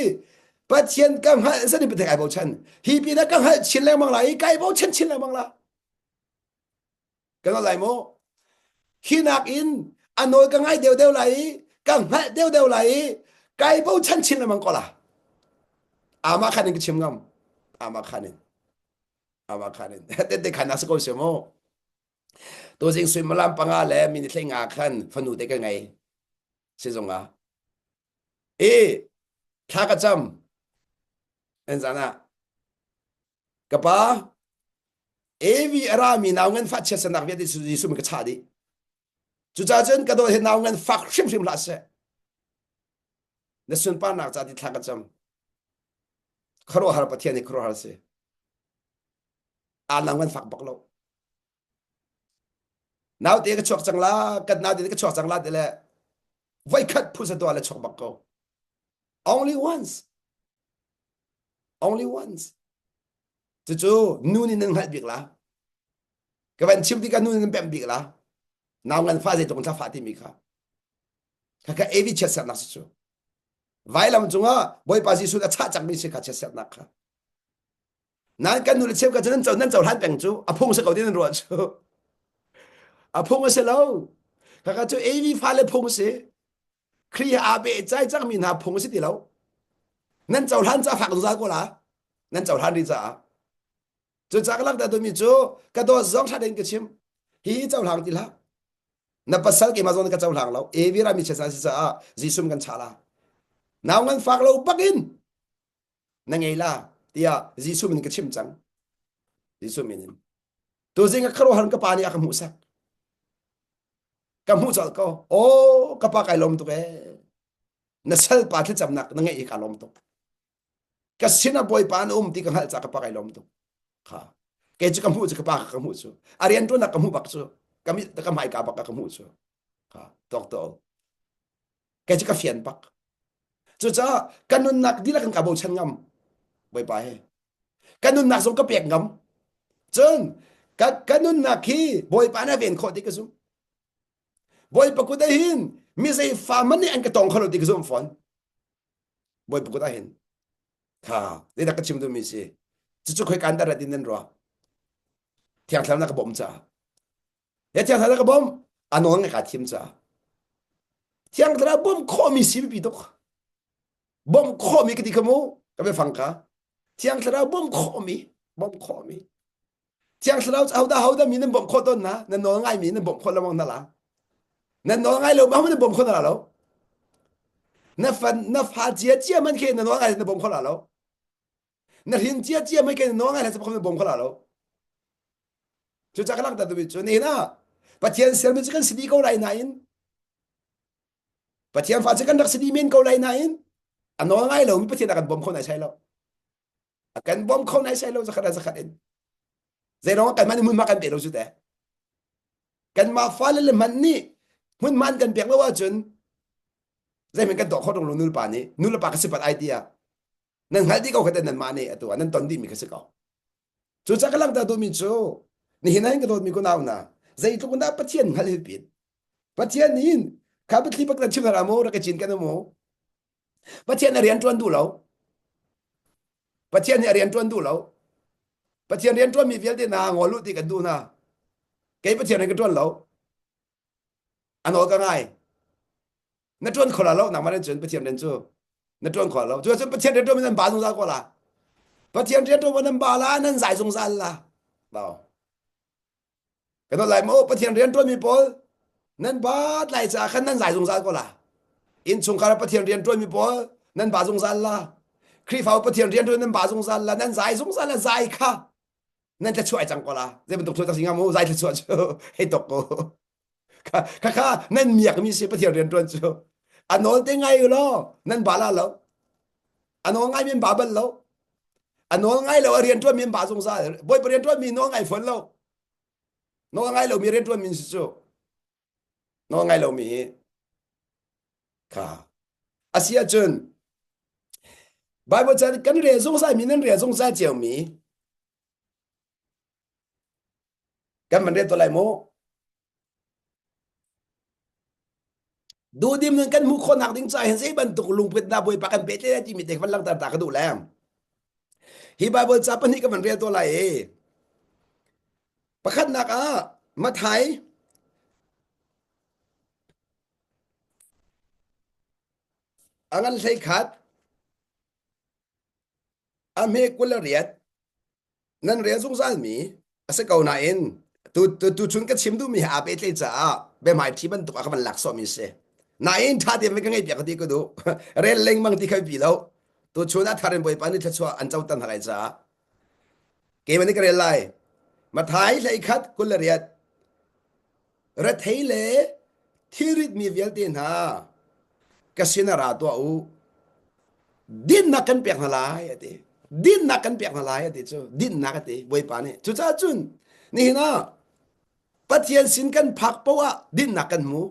pasien kang hal zat in pasien ka bo chan hi pi na kang hal chin le mang lai kai bo chan chin le mang la kan lai mo khi nak in anoi ka ngai deu lai kang hal deu lai kai bo chan chin le mang ko la ama khanin ke chim ngam ama khanin te khana sa ko se mo to jing swim malam panga le min thleng a khan phanu te ka ngai se zonga tha ka cham en zana ka pa evi arami naw ngan fa che sanak ve di su mi ka cha di chu cha chen ka do he naw ngan fa shim la se na sun pa nak cha di tha ka cham kharo har pathian ni kharo har se naw ngan fa bak lo naw te ka chok chang la kat naw te ka chok chang la de le vai khat phu sa do la chok bak ko only once chu nu ni nang hat bik la ka ban chim ti ka nu ni pem bik la naw ngan fa je tong tha fa ti mi kha ka evi che sa na su vai lam chunga boy pa ji su da cha chang mi se kha che sa na kha nan kan nu le chem ka chen nan chau han peng chu a phung sa ko din ro chu a phung se lo ka chu evi fa le phung se kri a be chai chang mi na phung se ti lo nan chau han cha fa ko za ko la nan chau han ri cha chu cha ka lak da do mi chu ka do zong tha den ke chim hi chau lang ti la na pasal ke ma zon ka chau lang lo evi ra mi che sa sa ji sum kan cha la naw ngan fak lo bakin na ngei la tia ji sum ni ka chim chang ji sum min to jing ka kharo han ka pa ni a ka mu sak ka mu chal ko ka pa kai lom tu ke na sal pa thi cham nak na ngei ka lom tu ka sina boy pa na ti ka hal cha ka pa kai lom tu kha ke ju kamu ju ka kamu ju arian tu nak kamu bak ju kami ta kamai ka bak kamu ju ka doktor ke ju ka fian pak ju cha kanun nak dila kan ka bo chan ngam bai pai kanun nak som ka pek ngam chen ka kanun nak ki boy pa na ven kho ti ka zu boy pa ku da hin mi sei fa man ni an ka tong khalo ti ka zum fon boy pa ku da hin ka ni da ka chim du mi si ju ju khoi kan da ra din nen ro tiang thlam na ka bom cha ya tiang thlam na ka bom anong ka tim cha tiang thlam bom kho mi si bi dok bom kho mi ka ti ka mo ka be phang ka tiang thlam bom kho mi tiang thlam au da mi nen bom kho ton na nan no ngai mi nen bom kho la mong na la nan no ngai lo ma mo nen bom kho na la lo na fa jie man ke nan no ngai nen bom kho la lo na hin jie man ke nan no ngai la sa bom kho la lo就这个浪的对不对？你呢？把天上面这个是你过来拿因，把天发这个那是你面过来拿因，啊，น้องไงเราไม่ประเทศนักbombคนไหนใช่แล้วกันbombคนไหนใช่แล้วจะขนาดจะขนาดใจน้องกันมันมุ่งมากันเปลี่ยนเราสุดแต่กันมาฟ้าเลยมันนี่มุ่งมันกันเปลี่ยนว่าจนใจเหมือนกันต่อข้อตรงนู้นป่านี้นู้นป่าก็สิบไอเดียนั่นหายที่เขาคนนั้นมาเนี่ยตัวนั้นตอนที่มีก็สิเขาจุดจะกำลังแต่ตัวมีโจนี่เห็นไหมก็โดนมีคนเอาหน้าใจตัวคนนั้นประเทศหันเลยปิดประเทศนี้ข้าพเจ้าประกันชิมนาโมแล้วก็จินกันโมประเทศเรียนจวนดูแล้วประเทศเรียนจวนดูแล้วประเทศเรียนจวนมีเวลที่นางอลุติกันดูนะแกประเทศไหนก็จวนแล้วอันนั้นก็ง่ายนั่นจวนขอแล้วนักมาเรียนจวนประเทศเรียนจวนนั่นจวนขอแล้วจวนประเทศเรียนจวนมันบาสงสารกว่าละประเทศเรียนจวนมันบาลานั่นสายสงสารละเราก็ต้องไล่มาประเทศเรียนจวนมีปอลนั่นบาดไล่จากขันนั่นสายสงสารกว่าละอินสงครามประเทศเรียนจวนมีปอลนั่นบาสงสารละครีฟ้าประเทศเรียนจวนนั่นบาสงสารละนั่นสายสงสารละสายค่ะนั่นจะช่วยจังกว่าละจะเป็นตกช่วยตัดสินงามโอ้สายจะช่วยให้ตกโอ้ค่ะนั่นเมียก็มีสิประเทศเรียนจวนช่วยอันโน้นเต็งไงอยู่แล้วนั่นบาลาแล้วอันโน้นไงมีบาบันแล้วอันโน้นไงเราเรียนจวนมีบาสงสารบ่อยเรียนจวนมีโน้นไงฝนแล้วโน้นไงเรามีเรียนจวนมีสิจูโน้นไงเรามีค่ะอาเซียจนไบเบิลจะกันเรียนสงสัยมีนั่นเรียนสงสัยเจียวมีกันมันเรียนตัวไรโมดูดิมนึงกันมุคนหักดิ้งใจเห็นสิบรรทุกลุงเป็นดาบวยปากันเป๊ะได้ที่มีเด็กมันลังตาก็ดูแลฮีไบเบิลจะปนี่ก็มันเรียนตัวไรประคันนักมาไทยอังันใช้ขัดอเมกุลเรียดนั่นเรียนสงสารมีอาศัยเก่าหน้าเองตูชุนก็ชิมดูมีอาเปตเลยจ้าเบหมายที่มันตัวมันหลักสอมีเสนายเองท่าเดียวไม่กันไงเปียกที่ก็ดูเรียนเล่งบางที่เคยปีแล้วตัวชวนน่าทาร์นบ่อยปานนี่ถ้าชัวอันเจ้าตันอะไรจ้าเกมนี้ก็เรียนไรมาไทยใช้ขัดกุลเรียดรัฐไทยเลยที่ริดมีเวลตีนหากสินาราตัวอูดินนักกันเปียกหลายอ่ะดิดินนักกันเปียกหลายอ่ะดิจูดินนักอ่ะดิบ่อยปานนี่จุจ้าจุนนี่นะปะเทียนสินกันผักปัวดินนักกันหมู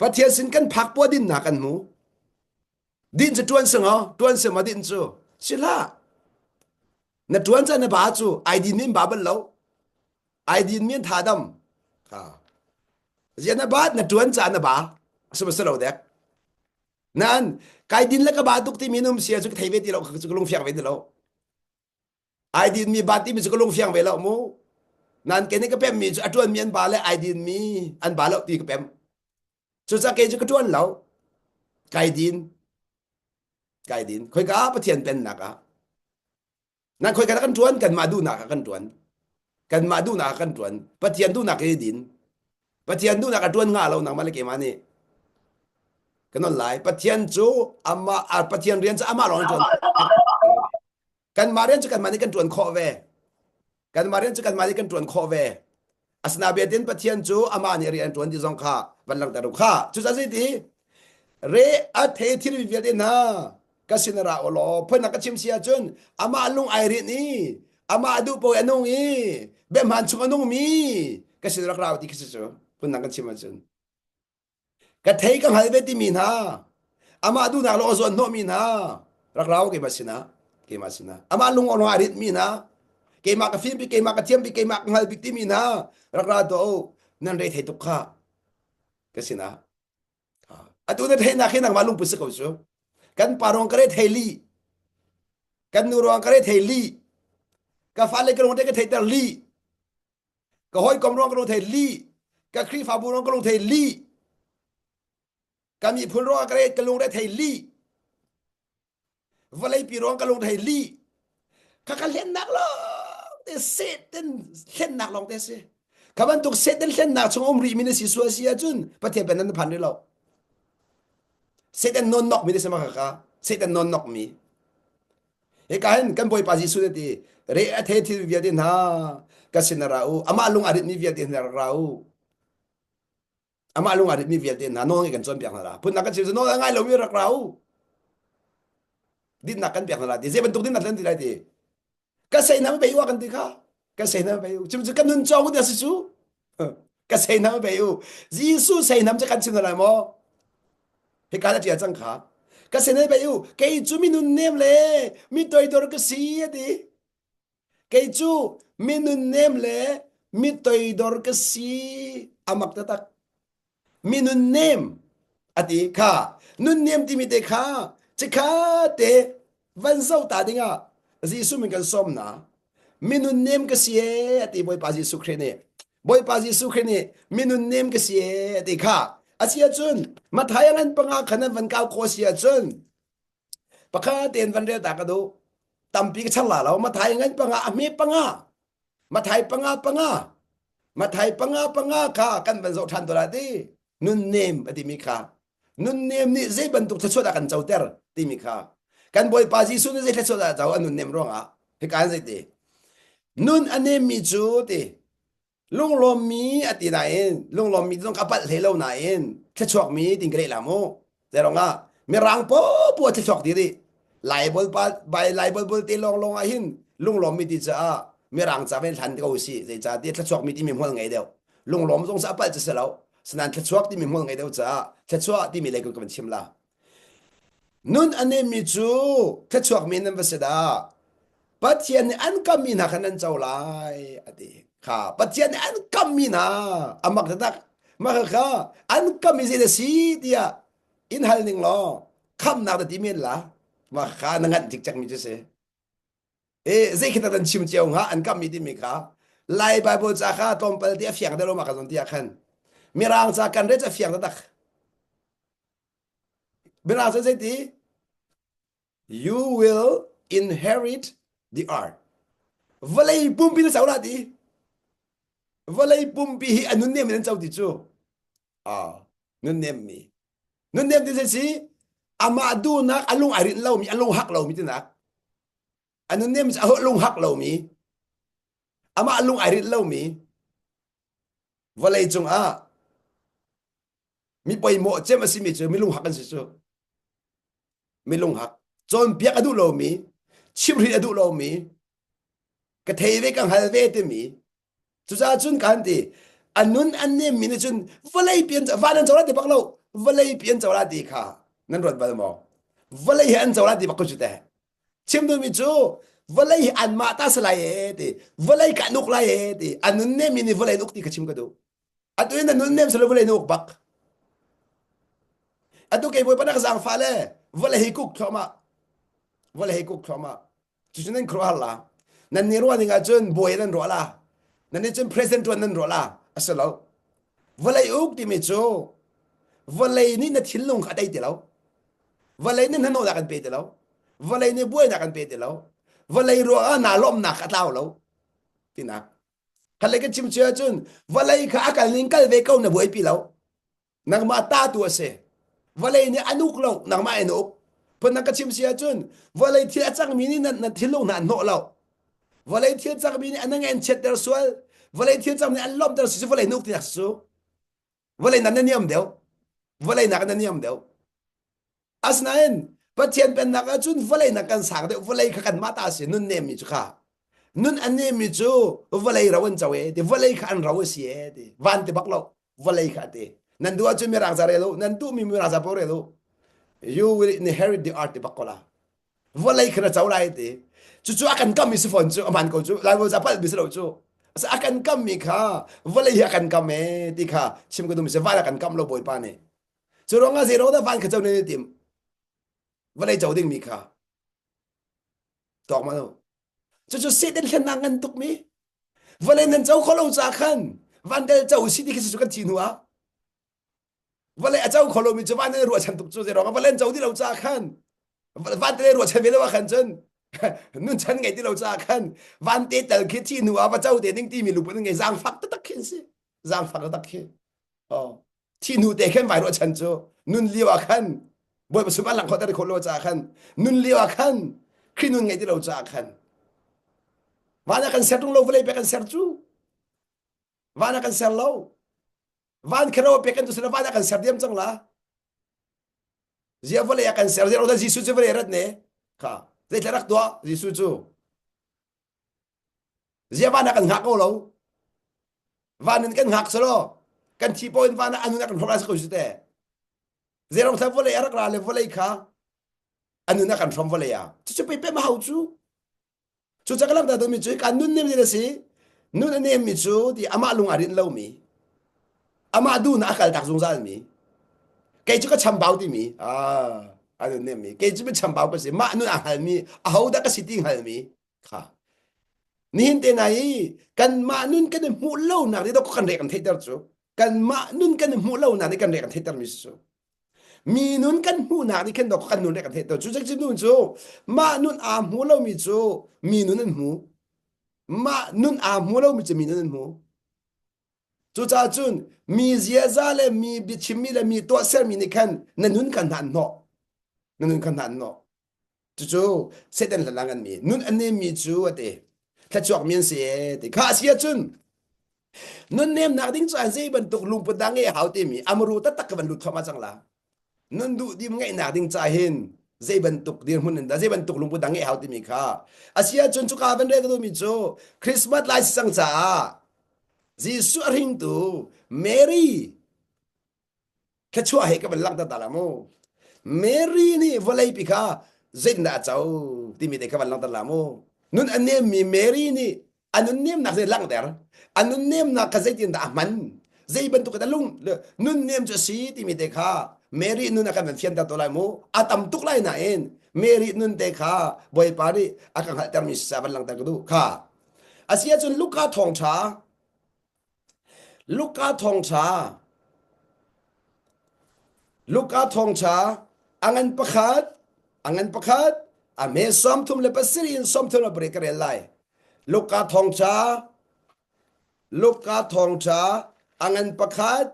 ปะเทียนสินกันผักปัวดินนักกันหมูดินจะจวนสงอ๋อจวนสมาดินจูสิล่ะนะจวนจะนะบาจูไอดินมีบาบันแล้วไอดินมีทาดำค่ะเจนะบานะจวนจะนะบาสมสโลเด็กนั่นไกดินแล้วก็บาตุกที่มีนุ่มเสียสุกไทยเวทีเราสุกลงเฟียงเวทีเราไอดินมีบาที่มีสุกลงเฟียงเวแล้วมูนั่นแกนี่ก็เป็นมีอัจวนมีอันบาและไอดินมีอันบาแล้วตีก็เป็นสุดสักเกจะก็จวนแล้วไกดินค่อยก็ประเทศเป็นนักนั่นค่อยกันจวนกันมาดูนักกันจวนกันมาดูนักกันจวนประเทศดูนักไอดินประเทศดูนักจวนงาเรานักมาเลยเกมานี่กันนั่นหลายประเทศจูอามาประเทศเรียนจะอามาลองจวนกันมาเรียนจะกันมานี่กันจวนข้อเวกันมาเรียนจะกันมานี่กันจวนข้อเวอาสนาเบดินประเทศจูอามานี่เรียนจวนที่สองข้าวันหลังแต่รุข้าจุดสิทีเรอเทที่วิเวียนนะกสินราโอโลเพิ่นนักชิมเสียจนอามาลุงไอรินี่ ama adu po anong bem han chung anong mi kasi rakraw di kasi so pun nang kan chimajun ka thei ka halbe ti min ha ama adu na lo zo no min ha rakraw ke masina ama lung ono arit min ha ke ma ka film ke ma ka thiam ke ma ngal bi ti min ha rakraw to nan re thei tukha kasi na atu na thei na khinang malung pu se ko so kan parong kare theli kan nurong kare theli ka fa le ka long te ka thei ta li ka hoi kom rong ka long thei li ka khri fa bu rong ka long thei li ka mi phun rong ka re ka long re thei li va lei pi rong ka long thei li ka len nak lo te set den len nak long te se ka ban tuk set den len nak chung ri mi ne si suwa sia chun pa the ben nan phan ri lo set den non nok mi de se ma ka set den non nok mi e ka hen kan boy pa ji su ti re a the thi via din ha ka sinarau ama lung arit ni via din rau ama lung arit ni via din na no ngi kan chon piang la pun na ka chi no ngai lo wi rak rau din na kan piang la di je ban tuk din na len ti lai ti ka sei na be wa kan ti kha ka sei na be chim chu kan nun chong de su chu ka sei na be u ji su sei nam cha kan chin la mo he ka da ti chang kha ka sei na be u ke chu mi nun nem le mi toi dor ka si di ke chu mi nun nem le mi toi dor ka si amak ta tak mi nun nem ati kha nun nem ti mi te kha che kha te van sau ta dinga ji su min kan som na mi nun nem ka si ati boy pa ji su khre ne boy pa ji su khre ne mi nun nem ka si ati kha asia chun ma thayangan panga khanan van kaw ko sia chun pakha ten van re ta ka do tampi ka chala law ma thayangan panga ame panga ma thai panga ma thai panga kha kan ban zo than to la ti nun nem ati mi kha nun nem ni ze ban tuk thachwa kan chau ter ti mi kha kan boy pa ji su ne ze thachwa chau anun nem ronga he kan ze ti nun anem mi chu ti lung lom mi ati na en lung lom mi dong kapat le lo na en thachwak mi ting gre la mo ze ronga mi rang po thachwak di ri lai bol pa bai lai bol ti long a hin lung lom mi ti cha mi rang cha ben than ko si ze cha ti thachwak mi ti mi hol ngai deu lung lom jong sa pa cha se lo sanan thachwak ti mi hol ngai deu cha thachwak ti mi le ko kan chim la nun anem mi chu thachwak mi nan ba se da pathian an kam mi na khanan chau lai ati kha pathian an kam mi na amak tak ma kha an kam mi ze si dia in hal ning lo kham na da ti men la ma kha na ngat tik chak mi je se ze khita dan chim cheu nga an kam mi ti mi kha lai bible cha kha tom pal ti afyang da lo ma ka zon ti khan mirang cha kan re cha fyang da tak mirang cha ze ti you will inherit the earth valai pumpi na saura ti valai pumpi hi anun nem nan chau ti chu nun nem mi nun nem ti se si ama du na alung arit lo mi alung hak lo mi ti nak anun nem sa alung hak lo mi ama alung arit lo mi valai chung mi poi mo chem asi mi chu mi lung hak kan si chu mi lung hak chon piak adu lo mi chimri adu lo mi ka theive kang halve te mi chu cha chun kan ti anun annem mi ne chun valai pian vanan chawla ti baklo valai pian chawla ti kha nan rot ba mo valai han chawla ti bakko chu te chim du mi chu valai an ma ta salai e ti valai ka nuk lai e ti anun ne mi ni valai nuk ti ka chim ka do atu in anun nem sala valai nuk bak atu kay boy pa na kasang fa le valai kuk thoma valai kuk thoma chu nen kro hala nan ni ro ni nga chun boy nan ro la nan ni chun present ron nan ro la asalo valai uk ti mi chu valai ni na thilung kha dai ti lo valai ni nan no da kan pe ti lo valai ni boy na kan pe ti lo valai ro na lom na kha taw lo ti na khalai ka chim che chun valai kha akal ning kal ve ko na boy pi lo nang ma ta tu se valai ni anuk lo nang ma enuk pon nang ka chim sia chun valai thi achang mi ni na thilung na no lo valai thi achang mi ni anang en chet der swal valai thi achang ni an lom der su valai nuk ti su valai nan na niam deu valai na kan niam deu asnaen pathian pen na ka chun valai na kan sang de valai kha kan ma ta se nun nem mi chu kha nun ane mi chu valai rawan chawe ti valai khan raw sie ti van ti baklo valai kha ti nan du chu mi rang sa re lo nan tu mi rang sa po re lo you will inherit the art ti bakola valai khana chaw lai ti chu akan kam mi sifon chu aman ko chu lai bo za pal bi se lo chu sa akan kam mi kha valai akan kam me ti kha chim ko du mi se van akan kam lo boy pa ne chu ronga se ro da van kha chaw ne tim valai chaw ding mi kha tok ma lo chu se den khan ngan tuk mi valai nan chaw kholo cha khan van del chaw si ti ki su kan tin huwa valai a chaw kholo mi chu van ne ro chan tuk chu se ronga valai chaw di lo cha khan van te ro chen me lo khan chen nun chen ngai ti lo cha khan van te tel ki ti nu a ba chaw de ning ti mi lu pu ngai jang phak ta tak khin si jang phak ta khin ti nu te khen vai ro chen chu nun liwa khan boy ba su ba lang kho ta ri kho lo cha khan nun liwa khan khin nun ngai ti lo cha khan vana kan ser tung lo vlei pe kan ser chu vana kan ser lo van khro pe kan tu se vana kan ser diam chang la zia vlei kan ser zero da jisu che vlei rat ne kha zai tlarak to jisu chu zia vana kan ngak lo vanin kan ngak selo kan thi point vana anu na kan phras ko jite zero sa vlei arak la le vlei kha anu na kan from vlei ya chu pe ma hau chu chu chakalam da do mi chu kan nun nem ni si nun nem mi chu di ama lung arin lo mi ama du na akal tak zung zal mi kai chu ka cham bau ti mi anu nem mi kai chu be cham bau ko si ma nun a hal mi a hau da ka siting hal mi kha ni hin te nai kan ma nun kan mu lo na ri do kan re kan the tar chu kan ma nun kan mu lo na ni kan re kan the tar mi chu mi nun kan hu na ni kan do kan nun re kan the tar chu chak chi nun chu ma nun a mu lo mi chu mi nun an mu ma nun a mu lo mi chu mi nun an mu chu cha chun mi zia za le mi bi chim mi le mi to ser mi ni kan na nun kan han no na nun kan han no chu se den la langan mi nun an ne mi chu ate ta chok mien se te kha sia chun nun nem na ding chan sei ban tuk lung pudang e hau te mi amru ta tak ban lu thoma chang la nun du dim ngai na ding cha hin zai ban tuk dir hun da zai ban tuk lung pudang e hau te mi kha asia chun chu ka ban re do mi chu christmas lai sang cha jisu ring tu mary ka chua he ka ban lang ta ta la mo mary ni volai pi kha zai na chau ti mi de ka ban lang ta la mo nun anem mi mary ni anun nem na zai lang der anun nem na ka zai tin da man zai ban tu ka lung nun nem jo si ti mi de kha mary nun ka ban fian ta to lai mo atam tuk lai na en mary nun de kha boy pari akang hal ter mi sa ban lang ta ku du kha asia chun luka thong cha luka thong cha angan pakhat ame som thum le pasirin som thum le breaker lai luka thong cha angan pakhat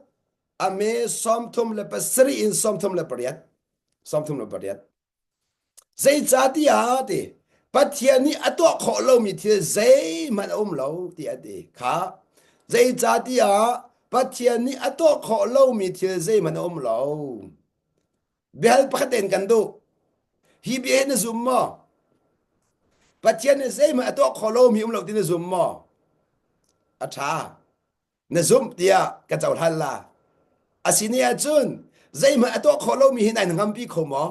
ame som thum le pasirin som thum le pariat zai cha ti a ti pathian ni ato kho lo mi thi zai man lo ti ati kha zai cha ti a pathian ni ato kho lo mi thi zai man lo bel pakhaten kan do hi bi na zum mo pathian ne zai ma ato kho lo mi lo ti na zum mo acha na zum tia ka chau hal la asinia chun zai ma ato kho lo mi hinai ngam pi kho mo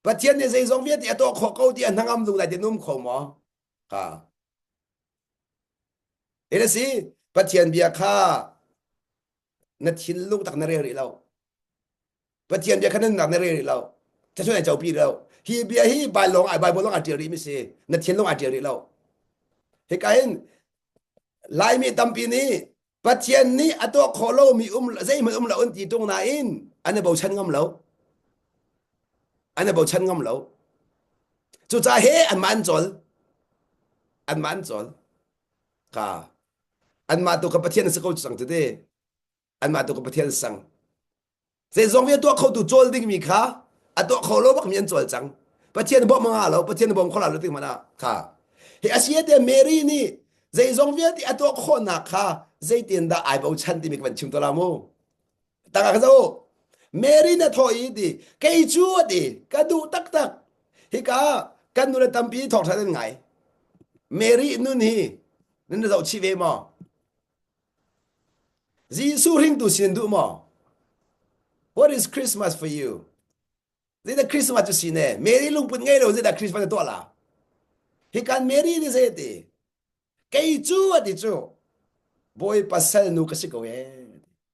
pathian ne zai zong viet ti ato kho ko ti ngam lu la de num kho mo ka ere si pathian bia kha na thin lu tak na re ri lo pathian bia kha na na re ri lo ta choi chau pi lo hi bia hi bai long ai bai bo long a ti ri mi se na thin long a ti ri lo he ka hin lai mi tam pi ni pathian ni ato kho lo mi zai mi la un ti tung na in ane bo chan ngam lo chu cha he an man chol ka an ma to ka pathian se ko sang te de an ma to ka pathian sang se zong ve to kho tu chol ding mi kha a to kho lo bak mien chol chang pathian bo ma lo pathian bo kho la lo ting ma na kha he asia de mary ni zai zong ve ti a to kho na kha zai tin da ai bo chan ti mi kan chim to la mo ta ka zo mary na thoi di kai chu di ka du tak he ka kan nu le tam pi thok tha den ngai Mary nun hi nan dau chi ve mo Jesus ring tu sin du mo What is Christmas for you This is Christmas to see ne Mary lung put ngai lo this is Christmas to la He can Mary ni se ti Kai chu ati chu Boy pasal nu ka siko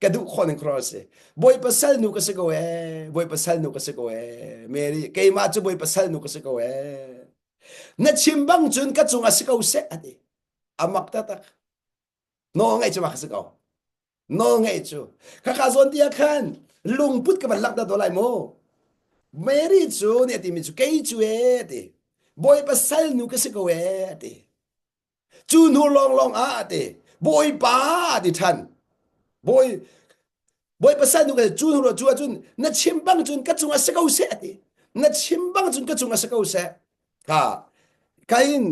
Kadu khon cross Boy pasal nu ka siko Boy pasal nu ka siko Mary kai ma chu boy pasal nu ka siko Na chimbang chun ka chunga siko se ati Amak tatak No ngai chu ma ka siko No ngai chu Ka ka zon dia khan lung put ka ban lak da do lai mo Mary chu ne ti mi chu kai chu ti Boy pasal nu ka siko ti Chu nu long long ati Boy pa ti than Boy pasal nu ka chu nu ro chu chun na chimbang chun ka chunga siko se ati Na chimbang chun ka chunga siko se ka kain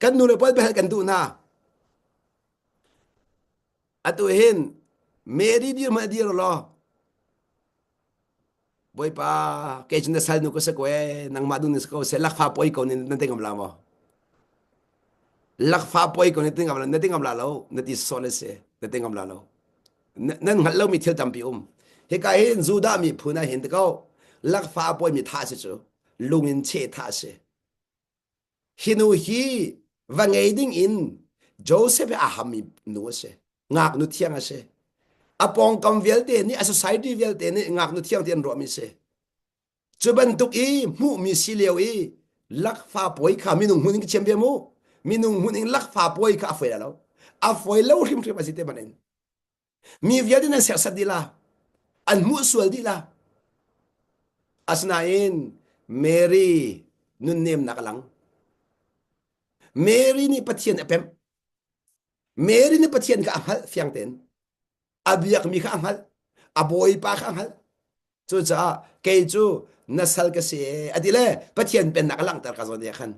kan nu le pal be kan tu na Atu hin Mary dir ma dir lo Boy pa kay chun sal nu ko sa ko nang madun ko se lak fa poi ko ni nating amla mo Lak fa poi ko nating amla lo nati sole se nating amla lo nan hal lo mi thil tam pi he ka hin juda mi phuna hin ko lak fa poi mi tha se chu lungin che tha se hinu hi wangai ding in Joseph aham mi nu se ngak nu thiang ase apong kam velte ni a society velte ni ngak nu thiang tian ro mi se chuban tuk i mu mi sileu i lak fa poi kha minung huning chembe mu minung huning lak fa poi kha foi lo a foi lo rim rim asite manen mi velte na ser sadila an mu sual dila asnain Mary nun nem nakalang Mary ni pathian apem Mary ni pathian ka anghal fiang ten abiyak mi ka anghal aboy pa ka anghal chu cha kay chu nasal ka si adile pathian pen nakalang tar ka zo dia khan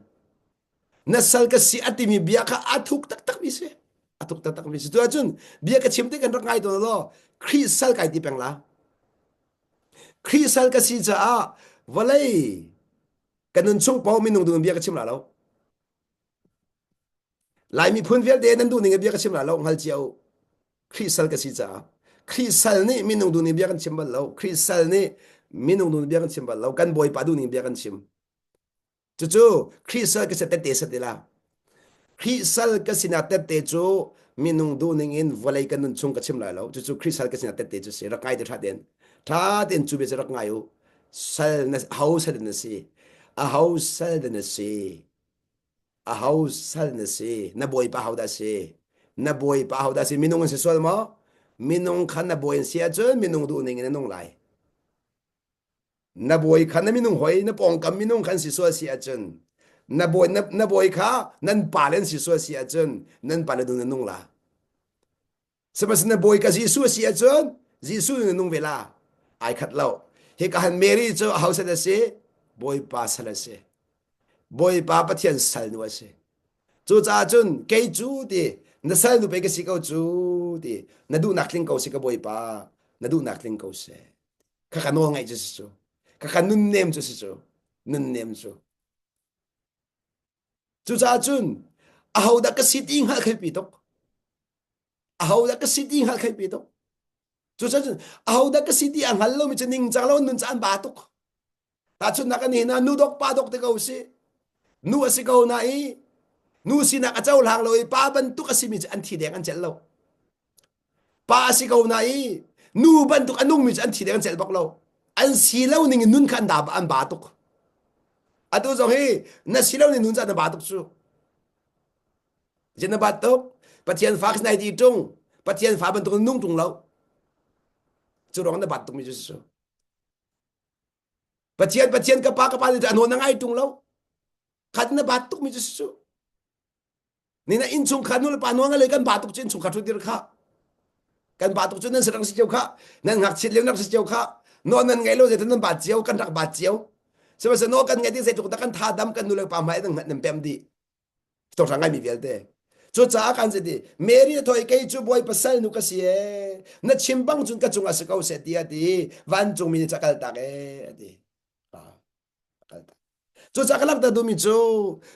nasal ka si atimi biya ka athuk tak tak mi se athuk tak tak mi se tu achun biya ka chimte kan rak ngai to lo khrisal kai ti pengla khrisal ka si cha walai kanun chung pau minung du biya ka chimla lo lai mi phun vel de nan du ning biya ka chimla lo ngal chiao khrisal ka si cha khrisal ni minung du ni biya kan chimbal lo khrisal ni minung du ni biya kan chimbal lo kan boy pa du ni biya kan chim chu khrisal ka se te se te la khrisal ka sina te chu minung du ning in volai kan nun chung ka chimla lo chu khrisal ka sina te chu se ra kai de tha den chu be se rak ngai sal na house na si a house sal na si a house sal na si na boy pa how da si na boy pa how da si minung se sol mo minung khan na boy sia chun minung du ning na nong lai na boy khan na minung hoi na pong kam minung khan si so sia chun na boy kha nan pa len si so sia chun nan pa na du na nong la samas na boy ka si so sia chun jisu na nong vela ai khat lo he ka han Mary cho house da si boy pa sala se boy pa pathian sal nu se chu cha chun ke chu ti na sal nu pe ka si ko chu ti na du nakling ko si ka boy pa na du nakling ko se ka ka no ngai je su ka ka nun nem je su nun nem su chu cha chun a how da ka sitting hal khai pi tok a how da ka sitting hal khai pi tok chu cha chun a how da ka sitting ang hal lo mi ning chang lo nun chan ba tok ta chun na ka ni na nu dok pa dok te ko si nu asi ko na i nu si na ka chau lang lo i pa ban tu ka si mi an thi deng an chel lo pa si ko na i nu ban tu anung mi an thi deng an chel bak lo an si lo ning nun khan da an ba tuk atu zo hi na si lo ni nun cha na ba tuk chu jena ba tuk pathian fax nai di tung pathian fa ban tu nung tung lo chu rong na ba tuk mi chu pathian ka pa ni an ho na ngai tung lo khat na ba tuk mi chu ni na in chung khanul pa no nga le kan ba tuk chin chung khathu dir kha kan ba tuk chu nan sarang si cheu kha nan ngak chit leng nak si cheu kha no nan ngai lo je tan ba chiao kan rak ba chiao se se no kan ngai ti se tuk ta kan tha dam kan nu le pa mai dang nam pem di to thang ngai mi vel te chu cha kan se di Mary thoi ke chu boy pasal nu ka si na chimbang chun ka chung a se ko se ti ati van chung mi chakal ta ke ati kal ta จูจักลักตะดูมิจู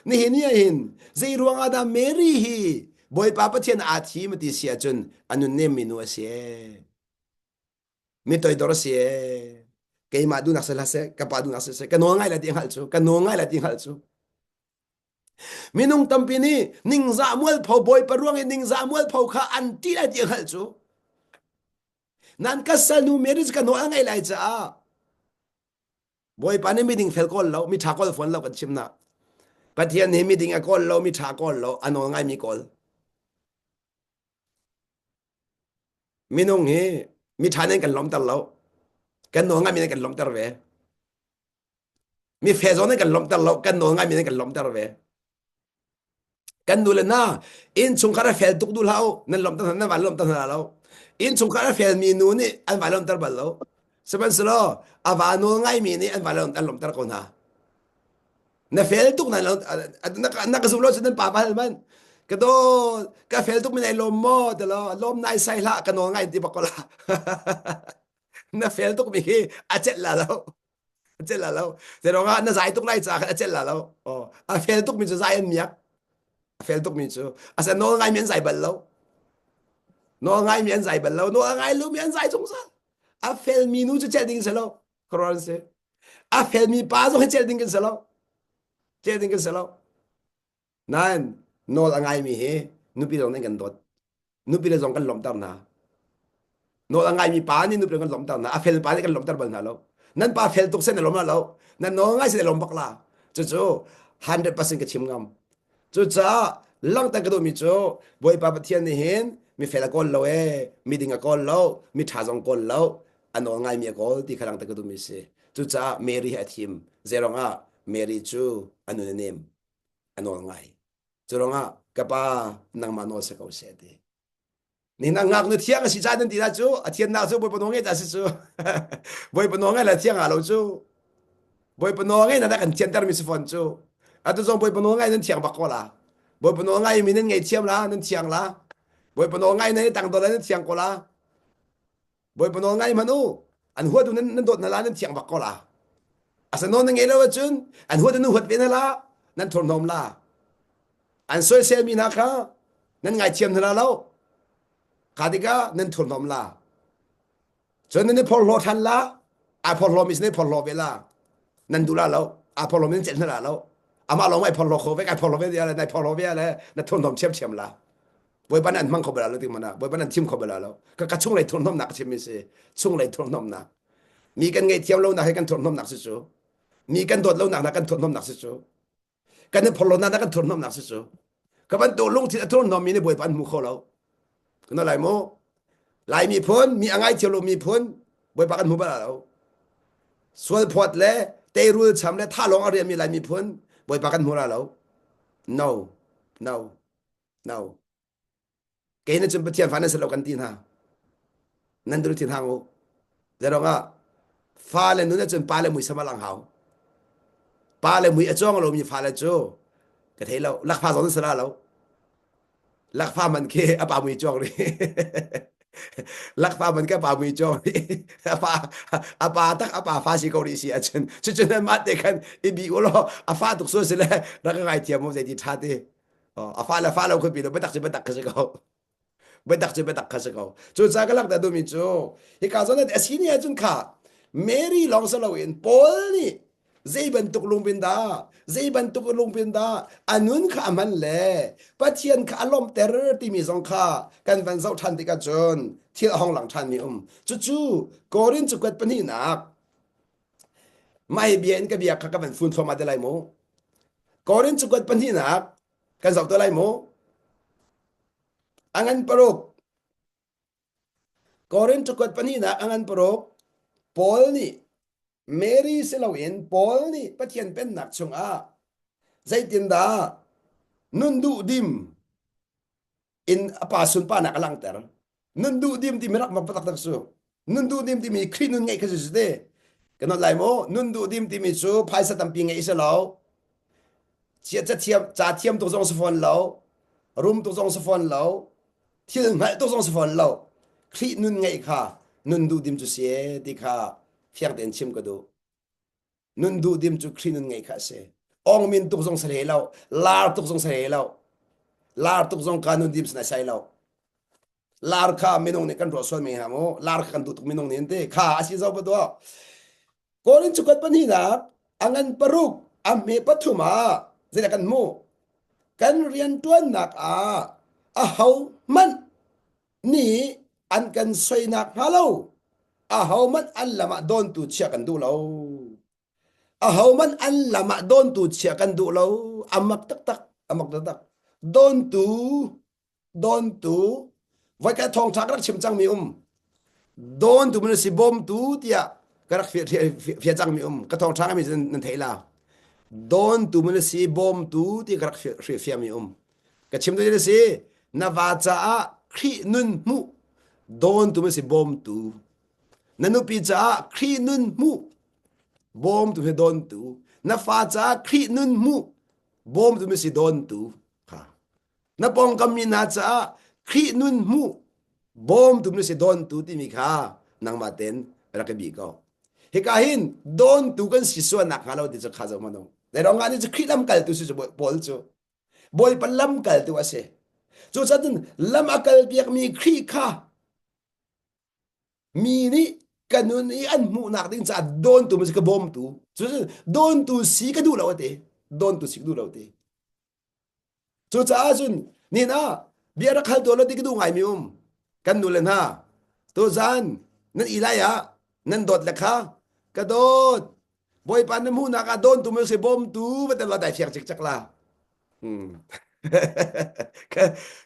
นี่เห็นเนี่ยเห็นใจรวงอาดาเมรีฮีบอยปาปะเทียนอาทีมติเสียจนอนุเนมมินัวเสียมีตัวดอรเสียเกยมาดูนักเสลาเสกะปาดูนักเสกะนองไงละติงหัลจูกะนองไงละติงหัลจูมินุงตัมปินีนิงซามวลพอบอยปะรวงนิงซามวลพอคาอันติละติงหัลจูนั้นก็สนุเมริสกะนองไงละจ้าบอยปานี่มีดิงเฟลกอลแล้วมีทากอลฝนแล้วกันชิมนะปะเทียนนี่มีดิงอกอลแล้วมีทากอลแล้วอันนองไงมีกอลมินุงเฮมีทานันกันล้อมตะแล้วกันนองไงมีนันกันล้อมตะเวมีเฟซอนนันกันล้อมตะแล้วกันนองไงมีนันกันล้อมตะเวกันดูเลยนะอินสุงคาราเฟลตุกดูแล้วนั่นล้อมตะนั่นวันล้อมตะแล้วอินสุงคาราเฟลมีนูนี่อันวันล้อมตะบัลแล้วสบันสโลอาวานองไงมีนี่อันวันล้อมตะคนฮะna fel tuk na nakasulo sa nan papahal man kado ka fel tuk minay lom mo talo lom na isay la kano nga hindi pa kola na fel tuk mi achet lalaw pero nga na zay tuk na isa achet lalaw oh a fel tuk mi zayan miyak fel tuk mi asa no nga mi zay balaw no nga mi zay balaw no nga lu mi zay sungsa a fel mi nu chet ding salo koron se a fel mi pa so chet ding saloเจดิงกันเสร็จแล้วนั่นโนลงายมีเฮนุปีตรงนั้นกันดดนุปีตรงกันหลอมตามนาโนลงายมีปานี่นุปีตรงกันหลอมตามนาอเฟลปานี่กันหลอมตามนาแล้วนั่นปาเฟลตุกเส้นหลอมแล้วนั่นโนง่ายเส้นหลอมบักลาจู่ๆ100%กับชิมงามจู่ๆลังตะกระโดมีจู่บอยปาปะเทียนนี่เห็นมีเฟลกอลแล้วมีดิงกอลแล้วมีทาจงกอลแล้วอันโนง่ายมีกอลที่ขังตะกระโดมีเสจู่ๆเมรีฮัทีมเซรองะMary Chu anu nem anol ngai churonga kapa nang manol sa kausete ni nang ngak nu thiang si chadan ti na chu athian na chu boy panonge ta si chu boy panonge la thiang alo chu boy panonge na kan chen tar mi sifon chu atu jong boy panonge nan thiang bakola boy panonge mi nan ngai thiam la nan thiang la boy panonge na tang do la nan thiang kola boy panonge manu an huwa du nan dot na la nan thiang bakola asa no nang elaw chun an huwa nu huat benala nan thon nom la an soi se mi na kha nan ngai chiam na law khadiga nan thon nom la chon ne phol lo than la a phol lo mis ne phol lo bela nan du la law a phol lo min chen na law ama lo mai phol lo kho ve ka phol lo ve ya la nai phol lo ve ya la na thon nom chiam la boy banan mang kho bela lo ti mana boy banan tim kho bela lo ka chung lai thon nom nak chim mi se chung lai thon nom naมีกันไงเทียมเราหนักให้กันทนน้ำหนักสิจูมีกันโดดเราหนักนะกันทนน้ำหนักสิจูกันเนี่ยพอเราหนักนะกันทนน้ำหนักสิจูกับมันโดดลงที่ทนน้ำมีในบวยปันหมู่เขาเรากันอะไรโมหลายมีพ้นมีอะไรเทียมเรามีพ้นบวยปันหมู่บ้านเราส่วนพอดและเตรูลช้ำและท่าลงอาเรียนมีหลายมีพ้นบวยปันหมู่เรา no no no เกณฑ์จนประเทศฝันนั้นสลบกันตีนฮะนั่นดูที่ทางโอ้แต่เราก็ฟ้าเลยนู้นจนปลาเลยมุยสมาลังเขาปลาเลยมุยจ้องเรามีฟ้าเลยโจกระเทยเราลักฟ้าสอนสละเราลักฟ้ามันแค่ปลามุยจ้องเลยลักฟ้ามันแค่ปลามุยจ้องปลาตักปลาฟ้าสิเกาหลีเสียจนนั้นมาเด็กกันอีบีโอโลฟ้าตุกส่วนสิเลยแล้วก็ไงเทียมมันจะดีท่าดีฟ้าเราคนปีเราไม่ตักกันสิเขาไม่ตักกันสิเขาจุดจากลักแต่ดูมีโจที่การสอนเนี่ยสิ่งนี้จุนขาMary long sa lawin Paul ni zeiban tuklung pinda anun kha man le pathian kha alom ter ti mi zong kha kan van zau than ti ka chon thil hong lang than mi chu korin chu kwat pani nak mai bien ka bia kha ka van fun thoma de lai mo korin chu kwat pani nak kan zau to lai mo angan parok korin chu kwat pani nak angan parok Paul ni Mary silawin Paul ni pathian pen nak chunga zaitinda nundu dim in apasun pa nakalang ter nundu dim ti mirak magpatak tak su nundu dim ti mi krinun ngai kasi de kanot lai mo nundu dim ti mi su phai sa tampi ngai isa law chia cha thiam to zong sfon law room to zong sfon law thil ngai to zong sfon law krinun ngai kha nun du dim chu se ti kha phiak den chim ka do nun du dim chu khrinun ngai kha se ong min tuk song sare law lar tuk song sare law lar tuk song kanun dim sna sai law lar kha minong ne kan ro son me ha mo lar kan tu tuk minong ne te kha asi zo ba do korin chukat pan hi na angan paruk amme pathuma zela kan mo kan rian tuan nak a hau man ni an kan soi nak halo a hau man an lama don tu chia kan du lo a hau man an lama don tu chia kan du lo amak tak tak don tu vai ka thong thak rak chim chang mi don tu mun si bom tu tia ka rak fia chang mi ka thong thak mi nan theila don tu mun si bom tu ti ka rak fia mi ka chim tu si na va cha a khri nun mu don tu mun si bom tu nanu pi cha khri nun mu bom tu he don tu na fa cha khri nun mu bom tu mun si don tu ha na pong kam mi na cha khri nun mu bom tu mun si don tu ti mi kha nang ma ten ra ka bi ko he ka hin don tu kan si so nak halo ti cha kha zo mano le rong ani cha khri lam kal tu si bol chu bol pa lam kal tu ase chu cha tin lam akal biak mi khri kha mi ni kanun I an mu nak ding cha don tu mun si ka bom tu chu don tu si ka du lo te don tu si ka du lo te chu cha chun ni na biara khal do lo ti ka du ngai mi kan nu len ha to zan nan ilaya nan dot la kha ka dot boy pan na mu na ka don tu mun si bom tu ba te lo dai fiak chik chak la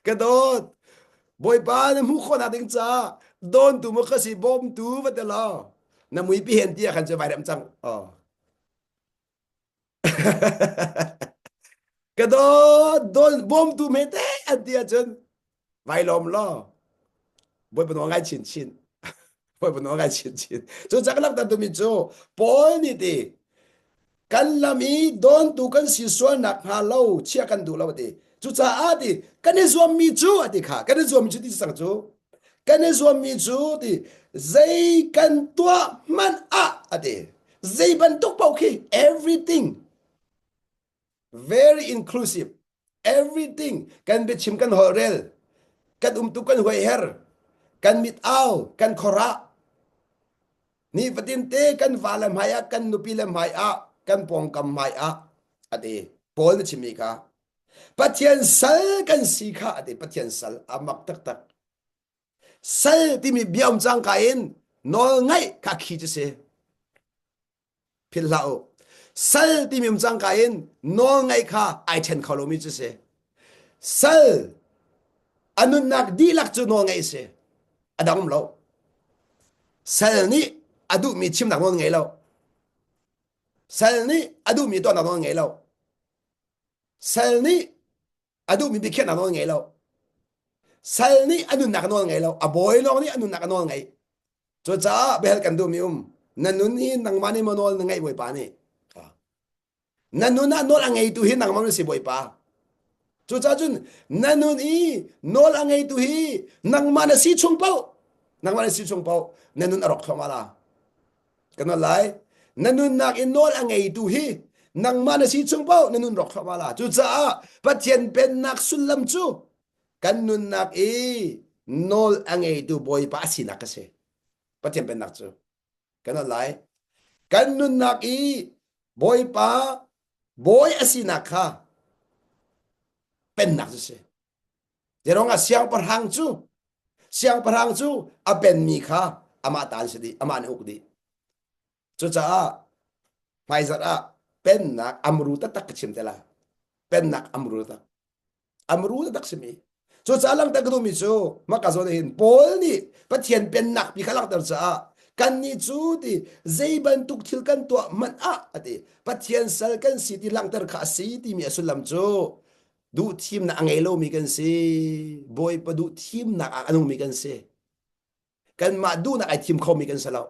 ka dot boy pan na mu kho na ding cha don tu mo ka si bom tu ba te lo na mui pi hen tia kan je vai dam chang ka dot don bom tu me te an tia chen vai lom lo boy pa no ngai chin boy pa no ngai chin so chak lak ta tu mi cho pol ni ti kan lami don tu kan si so nak ha lo chia kan du lo ti chu cha a ti kan ne zo mi chu a ti kha kan ne zo mi chu ti sang chu kan ne zo mi chu ti zai kan tua man a ti zai ban tok pau ki everything very inclusive everything kan be chim kan horel kan tu kan hoi her kan mit au kan khora ni patin te kan valam haya kan nupilam haya kan pong kam haya ade pol na chimi ka pathian sal kan si kha ade pathian sal amak tak tak sal ti mi biam chang kain nol ngai ka khi je se philao sal ti mi chang kain nol ngai kha ai then kholomi je se sal anun nak di lak chu nol ngai se adam lo sal ni adu mi chim nak nol ngai lo sal ni adu mi to nak nol ngai lo sal ni adu mi bi khen nak nol ngai lo sal ni anun nak nol ngai lo a boy lo ni anun nak nol ngai cho cha bel kan du mi nanun ni nang mani monol ngai boy pa ni nanun na nol ngai tu hin nang man si boy pa chu cha chun nanun I nol angai tu hi nang mana si chung pau nanun arok thomala kana lai nanun nak in nol angai tu hi nang mana si chung pau nanun rok thomala chu cha pathian pen nak sulam chu kanun nak nol angai tu boy pa si nak se pathian pen nak chu kana lai kanun nak boy pa boy asinak kha pen nak se derong a siang parhang chu a pen mi kha ama tan se di ama ne ukdi chu cha phaizat a pen nak amru ta tak chim tela pen nak amru ta tak simi chu cha lang ta gdu mi chu ma ka zo hin pol ni pathian pen nak pi khalak dar cha kan ni chu ti zeiban tuk thil kan to man a ati pathian sal kan si ti lang tar kha si ti mi asulam chu du team na angelo mi kan se boy pa du team na anong mi kan se kan ma du na ai team kho mi kan salaw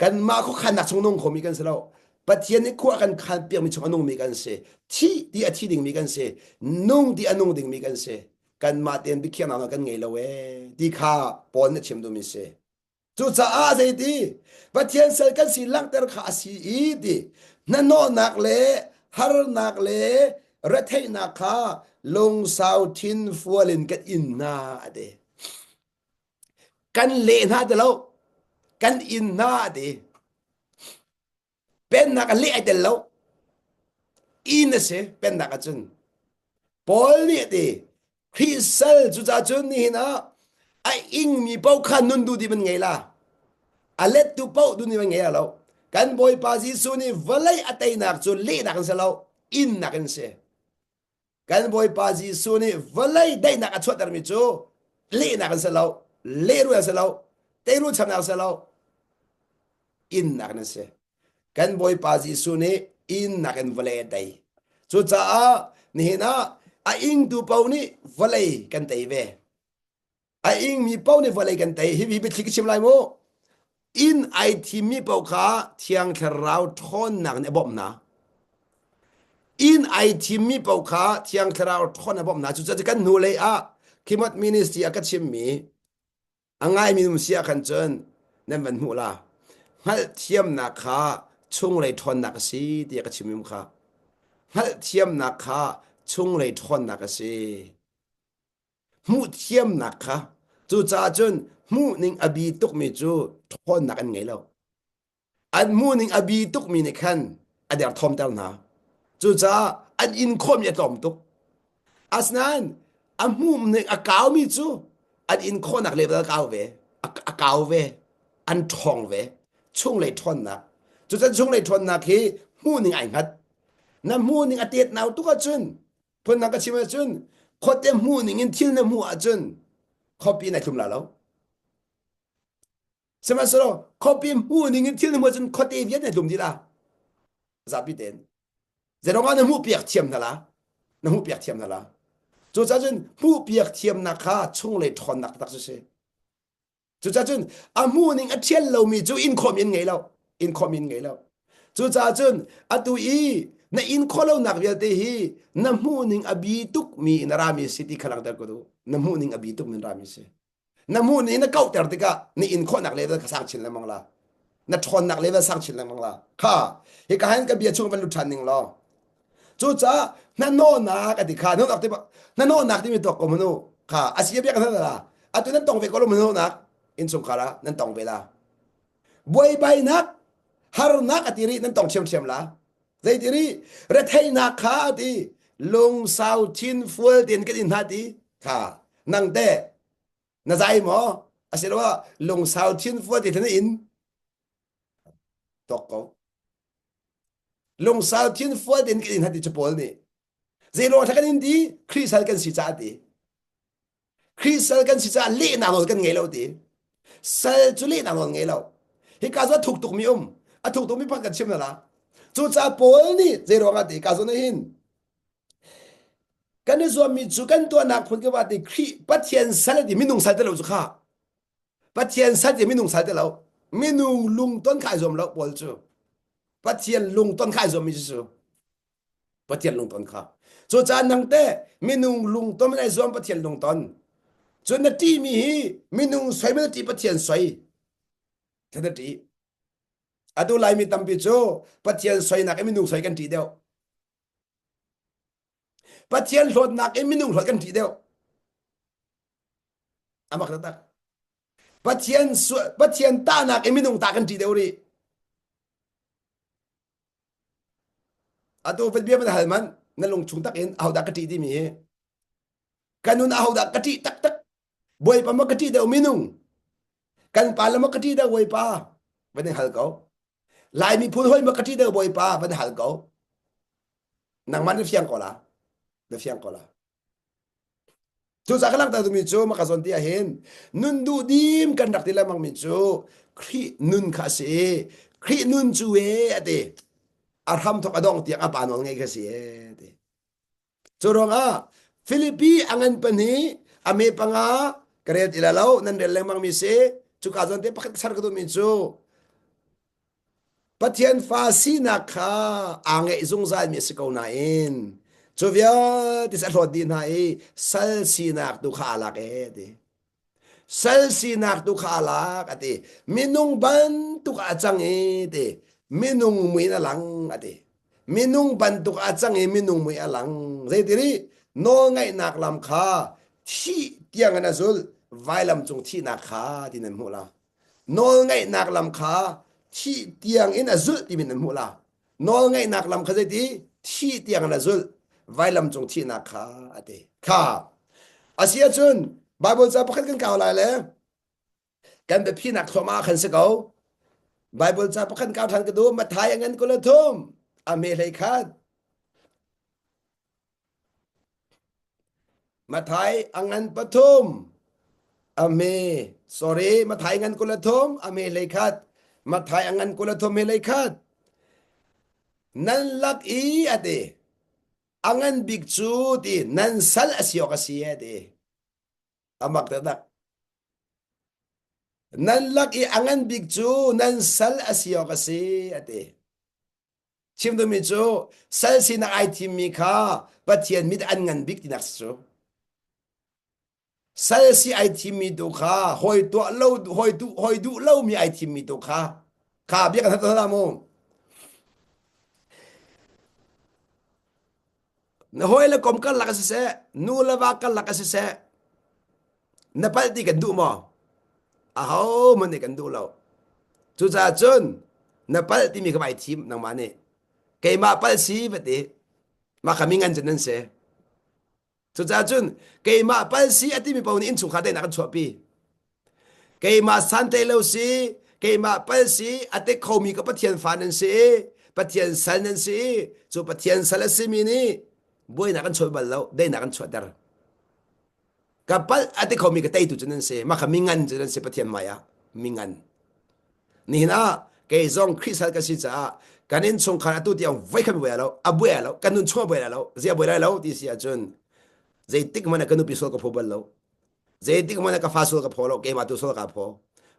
kan ma ko khan na chung nong kho mi kan salaw pathian ni ko kan khan pi mi chung anong mi kan se thi di a thi ding mi kan se nong di anong ding mi kan se kan ma ten bi khian na kan ngei lo we di kha pon na chim du mi se chu cha a zai ti pathian sal kan si lang tar kha si I di na no nak le har nak le ra thai na kha long sau thin fualin kat in na ade kan le na de lo kan in na ade pen na ka le de lo in se pen na ka chun pol ni de krisal chu cha chun ni na ai ing mi pau khan nun du di ben ngai la a let tu pau du ni ben ngai la kan boy pa ji su ni valai atai nak chu le na kan se lo in na kan se kan boy pa ji su ni valai dai na ka chot dar mi chu le na kan se lo le ru se lo te ru cham na se lo in na kan se kan boy pa ji su ni in na kan valai dai chu cha ni na a ing tu pau ni valai kan tai ve a ing mi pau ni valai kan tai hi bi bi thik chim lai mo in ai thi mi pau kha thiang tharau thon nak ne bom na in ai thi mi pau kha thiang tharau thon na bom na chu cha kan nu le a kimat ministry a ka chim mi angai mi num sia kan chen nan ban hu la hal thiam na kha chung le thon nak si ti ka chim mi kha hal thiam na kha chung le thon nak si mu thiam na kha chu cha chen mu ning abi tuk mi chu thon nak an ngai lo an mu ning abi tuk mi ne khan ader thom tel na chu cha an in khom ya tom tuk asnan a mu ne a kaw mi chu an in khon nak le da kaw ve a kaw ve an thong ve chung le thon na chu cha chung le thon na ki mu ning ai hat na mu ning a tet naw tu ka chun phun na ka chima chun khote mu ning in thil na mu a chun copy na thum la lo semasro copy mu ning in thil na mu chun khote viet na thum di la za bi den zero nga na mu piak thiam na la na mu piak thiam na la chu cha chun mu piak thiam na kha chung le thon nak tak se chu cha chun a mu ning a thiel lo mi chu in khom in ngai lo in khom in ngai lo chu cha chun a tu i na in kholo nak vel te hi na mu ning abi tuk mi na rami city khalang dar ko do na mu ning abi tuk min rami se na mu ni na kau ter te ka ni in kho nak le da sang chin la mang la na thon nak le da sang chin la mang la kha hi ka han ka bia chung ban lu than ning lo chu cha na no na ka ti kha no nak te ba na no nak ti mi to ko manu kha asia bia ka na la a tu nan tong ve ko lo manu nak in sung khala nan tong ve la boy bai nak har nak atiri nan tong chem chem la dei tiri re thai na kha ti long sau chin fuel tin ka in ha ti kha nang te na zai mo asirwa long sau chin fuel ti thana in tokko long sau chin fuel tin ka in ha ti chapol ni zero thakan in di krisal kan si cha ti krisal kan si cha le na lo kan ngei lo ti sal chu le na lo ngei lo hi ka za thuk tuk mi a thuk tuk mi phak kan chim na la chu cha pol ni zero nga ti ka zo na hin kan ni zo mi chu kan to na khun ke ba ti khri pathian sal di minung sal te lo chu kha pathian sal di minung sal te lo minung lung ton khai zom lo pol chu pathian lung ton khai zom mi chu pathian lung ton kha chu cha nang te minung lung ton mai zom pathian lung ton chu na ti mi hi minung swai me ti pathian swai ta ti adu lai mi tampi chu pathian swai na ke minung swai kan ti deu pathian hlot na ke minung hlot kan ti deu amak ta pathian ta na ke minung ta kan ti deu ri adu vet bia man halman na lung chung tak in au da ka ti di mi kanun au da ka ti tak tak boy pa ma ka ti deu minung kan pa la ma ka ti deu boy pa ban hal ko lai mi phun hoi ma ka ti deu boy pa ban hal ko nang man fiang ko la de fiang ko la chu sa kalang ta tu mi chu ma ka zon ti a hen nun du dim kan dak ti la mang mi chu khri nun kha se khri nun chu e ate arham thok adong ti a pa no ngai ka se ate chu ronga philippi angan pani ame panga kret ilalau nan del mang mi se chu ka zon te pakhat sar ka tu mi chu pathian fa sina kha ange zung zai mi se ko na in chu via ti sa hlod din hai sal sinak tu kha la ke de sal sinak tu kha la ka ti minung ban tu ka chang e de minung mui na lang ate มีนุ่งบันตุกอาจังเอมีนุ่งมวยอลังเรติรีโนไงนักลำคาที่เตียงนะซุลไว้ลำจงที่นักขาที่นั่นหัวละโนไงนักลำคาที่เตียงอินซุลที่นั่นหัวละโนไงนักลำคาเรติที่เตียงนะซุลไว้ลำจงที่นักขาอเดค่ะอาเซียจุนไบเบิลจะพักกันก่าวอะไรเลยกันแบบพี่นักสมาขันสกาวไบเบิลจะพักกันก่าวทันกระดูมาทายอย่างนั้นก็เลยทุ่มอเมริกามาไทยอังอันปทุมอเมsorry มาไทยอังอันกุลทุมอเมเลยคัดมาไทยอังอันกุลทุมเมเลยคัดนั่นลักอีอะเดอังอันบิกจูดีนั่นสัลอสิโอกสิอะเดอามักตะดักนั่นลักอีอังอันบิกจูนั่นสัลอสิโอกสิอะเดชิมดูมิจูสัลสินักไอทีมีค่าปะเทียนมิดอันงันบิกตินักจูsalsi ai thimi do kha hoi to lo hoi du lo mi ai thimi do kha kha bia ka ta la mo na hoi la kom kan la ka se nu la va kan la ka se na pal ti kan du mo a ho man ni kan du lo chu cha chun na pal ti mi ka ai thim nang ma ne ke ma pal si ba ti ma kami ngan jan nan se chu cha chun ke ma pal si ati mi pawni in chu kha de na kan chua pi ke ma san te lo si ke ma pal si ate khomi ka pathian fa nan si pathian san nan si chu pathian sal si mi ni boi na kan choi bal lo de na kan chua dar ka pal ate khomi ka tai tu jan nan se ma kha mi ngan jan se pathian maya mi ngan ni na ke zong krisal ka si cha kanin chung kha tu tiang vai kha boi lo a boi lo kanun chua boi lo zia boi lo ti sia chun zaitik mana kanu pisol ka phobal lo zaitik mana ka fasol ka pholo ke ma tu sol ka pho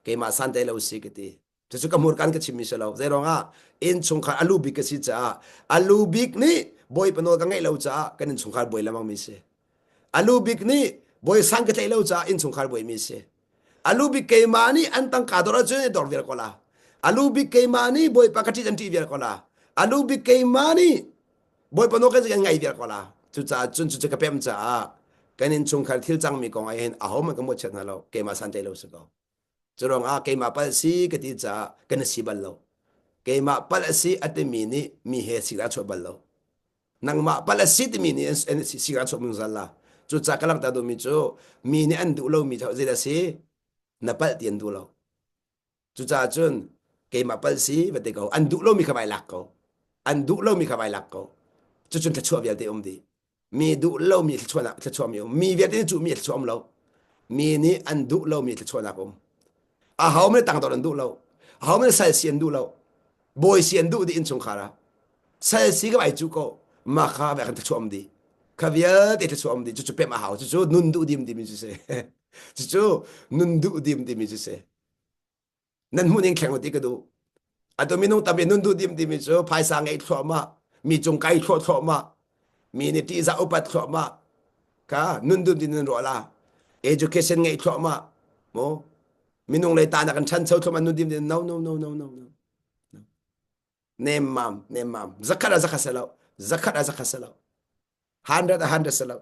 ke ma san te lo sikiti chu ka mur kan ka chimi selo zeronga in chung kha alu bik ka si cha alu bik ni boy panol ka ngai lo cha kanin chung kha boy lamang mi se alu bik ni boy sang ka te lo cha in chung kha boy mi se alu bik ke ma ni antang ka dora chu dor ver kola alu bik ke ma ni boy pakati jan ti ver kola alu bik ke ma ni boy panol ka ngai ver kola chu cha chun chu ka pem cha kanin chung khal thil chang mi kong ai hen a hom ka mo chat na lo ke ma san te lo se ko churong a ke ma pal si ka ti cha kan si bal lo ke ma pal si at mi ni mi he si ra cho bal lo nang ma pal si ti mi ni en si ra cho mun zalla chu cha kalang ta do mi chu mi ni an du lo mi tho zela si na pal tien du lo chu cha chun ke ma pal si va te ko an du lo mi ka bai lak ko an du lo mi ka bai lak ko chu chun ta chua bia te diมีดุเล่ามีชวนจะชวนมีเวียดนี่จูมีชวนเรามีนี่อันดุเล่ามีชวนผมเขาไม่ตั้งตัวอันดุเราเขาไม่ใส่เสียนดุเราบอยเสียนดุดีอินสงขาระใส่สีก็ไปจูก็มาข้าแบบจะชวนดีข้าเวียดจะชวนดีจู่ๆเป็นมาเขาจู่ๆนุ่นดุดีมดีมีจุเสจู่ๆนุ่นดุดีมดีมีจุเสนั่นมุ่งยังแข่งวันที่ก็ดูอันตัวมีนุ่งตาเป็นนุ่นดุดีมดีมีจู่ภายสางไอ้ชวนมามีจงไก่ชวนมามีนิติza upat khoma ka nundun din rola education ngai khoma mo minung lai ta na kan chan chau khoma nundim din no nem mam zakara zakasalo 100 salo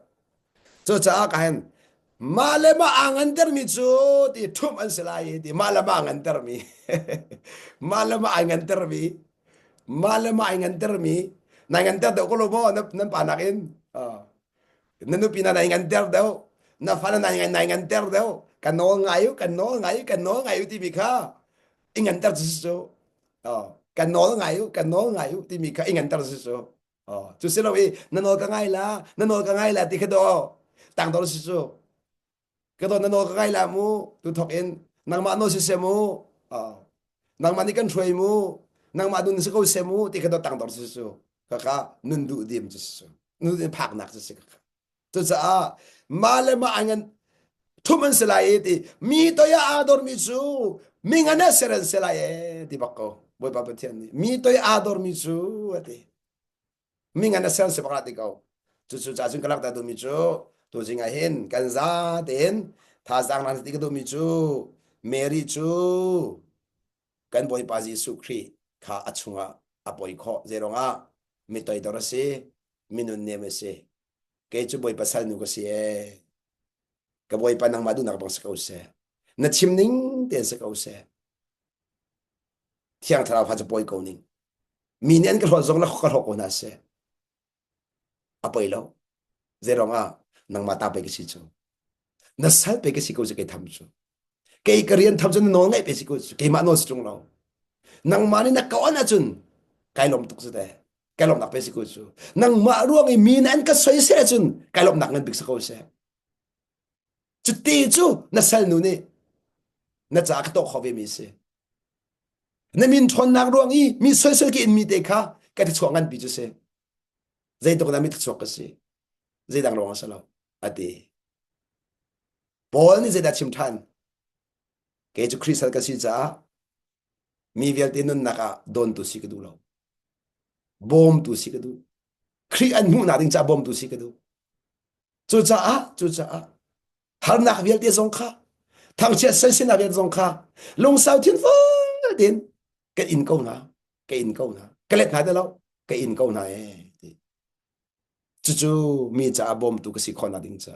so cha ka hen malama angan der mi chu ti thum an selai ti malama angan der mi malama angan der mi nangan ter daw ko lo mo nan panakin nanu pina nangan ter daw na fala nangan ter daw kano ngayo ti mika ingan ter so kano ngayo ti mika ingan ter so tu selo e nano ka ngai la ti kado tang do so kado nano ka ngai la mu tu thok en nang ma no se mu nang ma ni kan throi mu nang ma dun se ko se mu ti kado tang do so kaka nundu dim jisu nundu pak nak jisu kaka tu sa malama angan tuman selai ti mi to ya ador mi su mi ngana seren selai ti bakko boy papatian ni mi to ya ador mi su ati mi ngana seren se bakati kau tu su ja jun kalak ta do mi su tu jinga hen kan za den tha jang nan ti do mi su mary su kan boy pa jisu kri kha achunga apoi kho zeronga mi toi dora se minun ne me se ke chu boy pasal nu ko se ka boy pa nang madu nak bang sa ko se na chimning ten sa ko se thiang thara pha cha boy ko ning mi nen ka zong la ka ko na se apoi lo zero nga nang mata pe ki si chu na sal pe ki si ko se ke tham chu ke karian tham chu no ngai pe si ko ke ma no chung lo nang mani na ka ona chun kai lom tuk se de kai lom nak pe si ko chu nang ma ruang i mi nen ka soi se chun kai lom nak ngan bik sa ko se chu ti chu na sal nu ni na cha ka to khawe mi se na min thon nak ruang i mi soi soi ki in mi te kha ka ti chuang an bi chu se zai to na mi chuak ka se zai dang rong sa lo ati bol ni zai da chim than ke chu kristal ka si cha mi vel te nun naka don tu si ka du lo bom tu si ka du khri an mu na ding cha bom tu si ka du chu cha a har nak vel te zong kha thang che sai sin na vel zong kha long sao thiên phol tin cái in câu na cái let na de lo cái in câu na chu mi cha bom tu ka si khona ding cha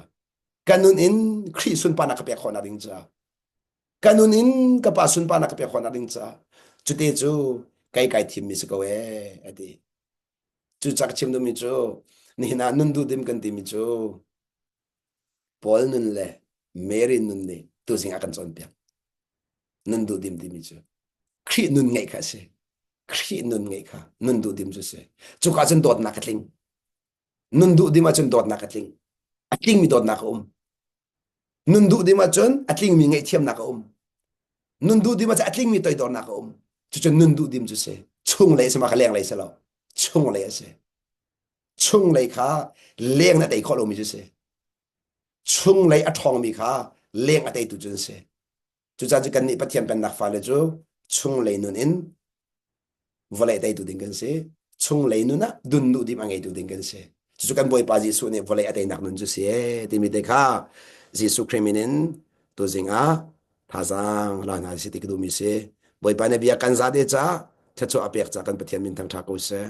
kanun in khri sun pa na ka pe khona ding cha kanun in ka pa sun pa na ka pe khona ding cha chu te chu kai thim mi se ko ati chu chak chim do mi chu ni na nun du dim kan ti mi chu pol nun le mary nun ne tu sing akan chon pya nun du dim mi chu khri nun ngai kha se khri nun ngai kha nun du dim chu se chu ka chen dot na ka tling nun du dim ma chen dot na ka tling atling mi dot na ka nun du dim ma chen atling mi ngai thiam na ka nun du dim ma atling mi toi dor na ka chu chen nun du dim chu se chung le se ma ka leng le se lo chung le se chung le kha leng na dei kho lo mi chu se chung le a thong mi kha leng a dei tu chun se chu cha ji kan ni pathian pen nak fa le chu chung le nun in vole dei tu ding kan se chung le nu na dun du dim angai tu ding kan se chu kan boy pa ji su ne vole a dei nak nun chu se ti mi te kha jisu kriminin tu zinga thazang la na si ti ku mi se boy pa ne bia kan za de cha cha chu apek cha kan pathian min thang tha ko se